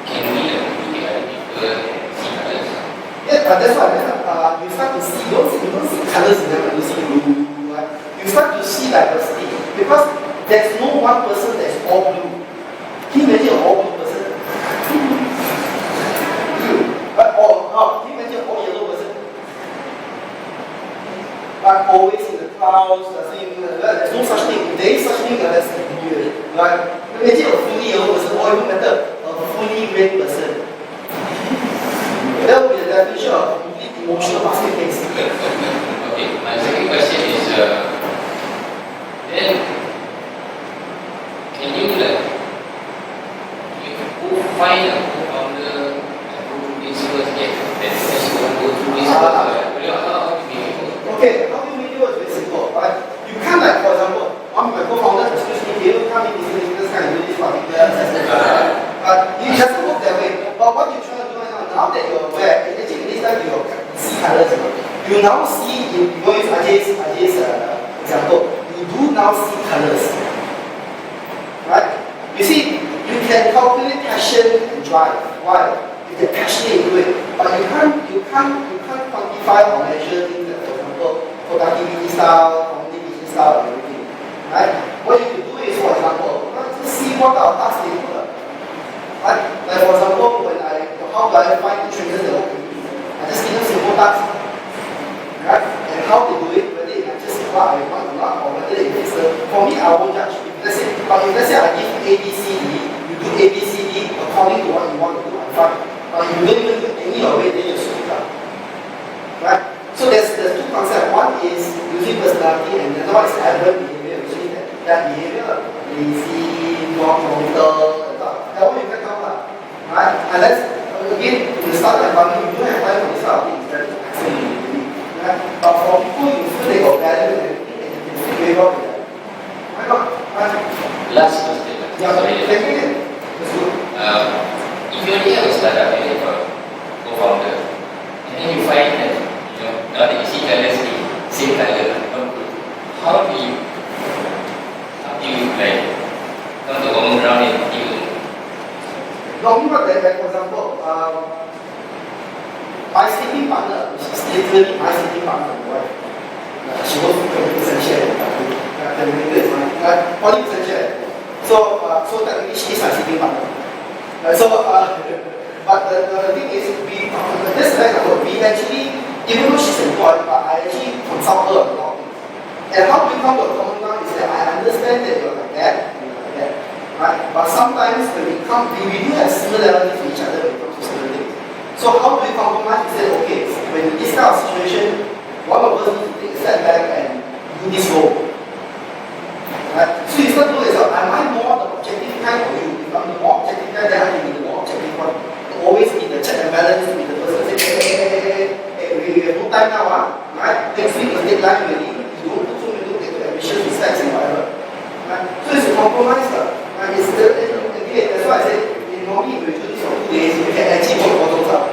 can we look at other people and see colors? Yeah, that's what I meant. You start to see, you don't see colors in them, you see blue, right? You start to see diversity because there's no one person that's all blue. Can you imagine an all blue person? Can you imagine an all yellow person? But always in the clouds, there's no such thing. If there is such thing, that's weird. Right? Imagine a fully yellow person, or even better, a fully red person. That would be the definition of complete emotional basket case. Okay, my second question is, then can you find a co-founder and go through this first then just go through this first? How do you make it? Okay, how do you make it work? It's very simple, right? You can't like, for example, one of my co-founders, excuse me, can you come in this kind of do this particular assessment? It doesn't work that way. But what you're trying to do now that you're aware, actually this time you see colors. You now see, you go use Ajay's example, you do now see colors. Right? You see, you can calculate passion and drive. Why? You get passionate into it. But you can't quantify or measure things like, for example, productivity style, communication style, and everything. Right? What you can do is, for example, just see what our tasks they put up. Right? Like for example, how do I find to strengthen the work ability. I just give them simple tasks. Right? And how they do it, whether it matches what I want or not, or whether it makes for me, I won't judge. If let's say I give you A, B, C, D, you do A, B, C, D according to what you want to do, I'm fine. But if you don't even do any of it, then you're screwed up. Right? So there's two concepts. One is using personality, and another one is aberrant behavior, which is that behavior, lazy, non-committal, that one you can count out. Right? Unless, again, in the startup environment, you don't have time for this kind of things, that's absolutely. Right? But for people, you feel they got value and everything, and you can fit very well with that. Why not? Right? Last question. Yeah, sorry. thank you. That's good. If you already have a startup and you have a co-founder, and then you find that, now that you see colors same color, how do you like come to common ground and you? Normally, what that, for example, my sleeping partner, which is literally my sleeping partner, right? She goes to 20% share. 40% share. So technically, she is my sleeping partner. But the thing is, this example, we actually, even though she's employed, but I actually consult her a lot of things. And how we come to a common ground is that I understand that you're like that, and you're like that, right? But sometimes when we do have similarities with each other when it comes to certain things. So how do we compromise? We say, okay, when in this kind of situation, one of us needs to take a step back and do this role. Right? So you start to look at yourself, am I more the objective kind or you? If I'm the more objective kind, then I can be the more objective one. Always be the check and balance with the person say, we have no time now, right? Next week is deadline already. You don't put so many look at ambitious specs and whatever. Right? So it's a compromise. Right? It's again, that's why I said, normally if you do this for 2 days, you can actually work bottoms up.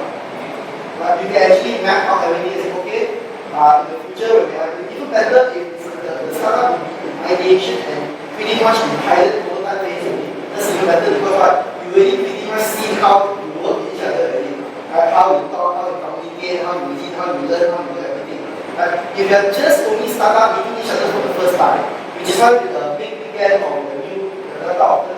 Right? You can actually map out everything and say, okay, in the future, when we have even better if the startup will be in ideation and pretty much in pilot prototype phase. That's even better because what? You already pretty much see how you work with each other already. Right? How you talk, how you communicate, how you lead, how you learn, how you do everything. Right? If you are just only startup meeting each other for the first time, which is why with the big weekend or the new startup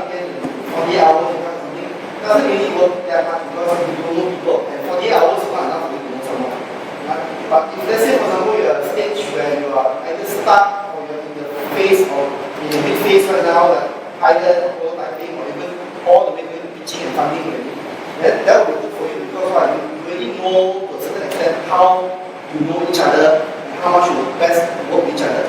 weekend, 48 hours or something, doesn't really work that much because you don't know people. And 48 hours is not enough to get to know someone. Right? But if let's say, for example, you're at a stage where you are either start or you're in the phase or in the mid phase right now, like pilot, prototyping, or even all the way to pitching and funding already, that will be good for you because you really know to a certain extent how you know each other and how much you best work with each other.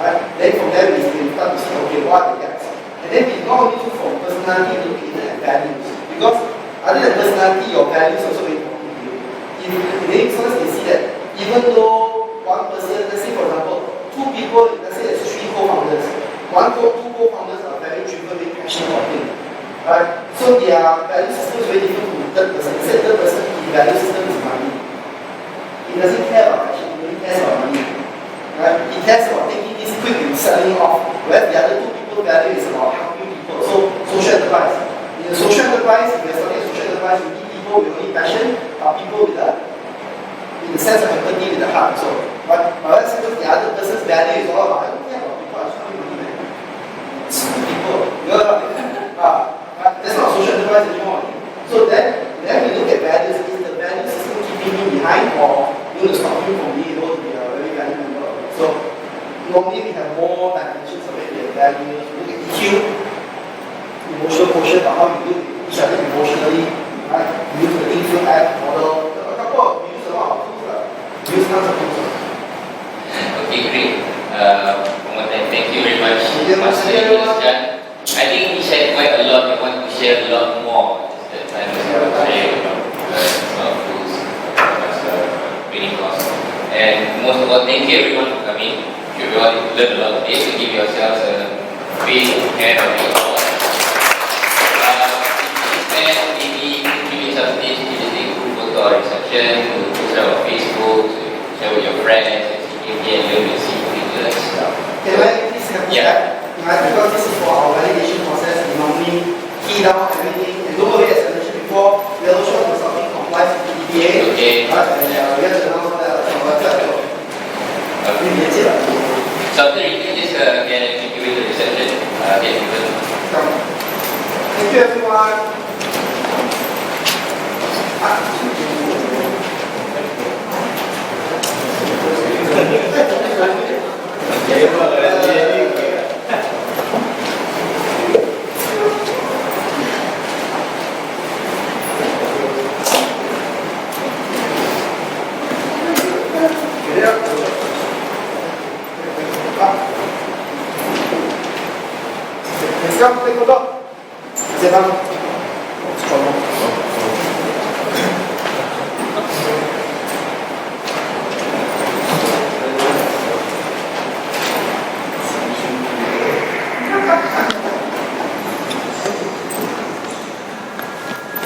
Right? Then from there we start to see, okay, what are the gaps? And then we not only look for personality, look at values. Because other than personality, your values also very important to you. In the instance, you see that even though one person, let's say for example, two people, let's say there's 3 co-founders. Two co-founders are very driven, very passionate about things. Right? So their value system is very different from the third person. The third person, his value system is money. He doesn't care about passion, he only cares about money. Right? He cares about taking this quick and selling off. Whereas the other 2 people's value is about helping people. So social enterprise. In the social enterprise, if you're starting a social enterprise, you need people with only passion, but people with the sense of empathy with the heart. So, but let's say the other person's value is all about, I don't care about people, I just want money, man. It's people. That's not social enterprise anymore. So then we look at values. Is the value system keeping me behind or going to stop you from being able to be a very value member? So normally we have more dimensions of it. We have values, we look at EQ, emotional quotient, how you look at each other emotionally, right? We use the influence act model. We use a lot of tools. We use tons of tools. Okay, great. Thank you very much, Master Nicholas. I think we shared quite a lot. We want to share a lot more. Just that time is share about tools. That's really awesome. And most of all, thank you everyone for coming. You all learned a lot today, so give yourselves a big hand of applause. And maybe give yourself this, you just take a group photo or reception, to post it on Facebook, to share with your friends, and learn and see Nicholas. Can I please have that? Right? Because this is for our validation process, we normally key down everything. And don't worry, as I mentioned before, Yellowshorts Consulting complies with the EPA. Okay. Right? And we have to announce that on our website. Okay. So after reading this, can I take you with the reception? Thank you everyone. memang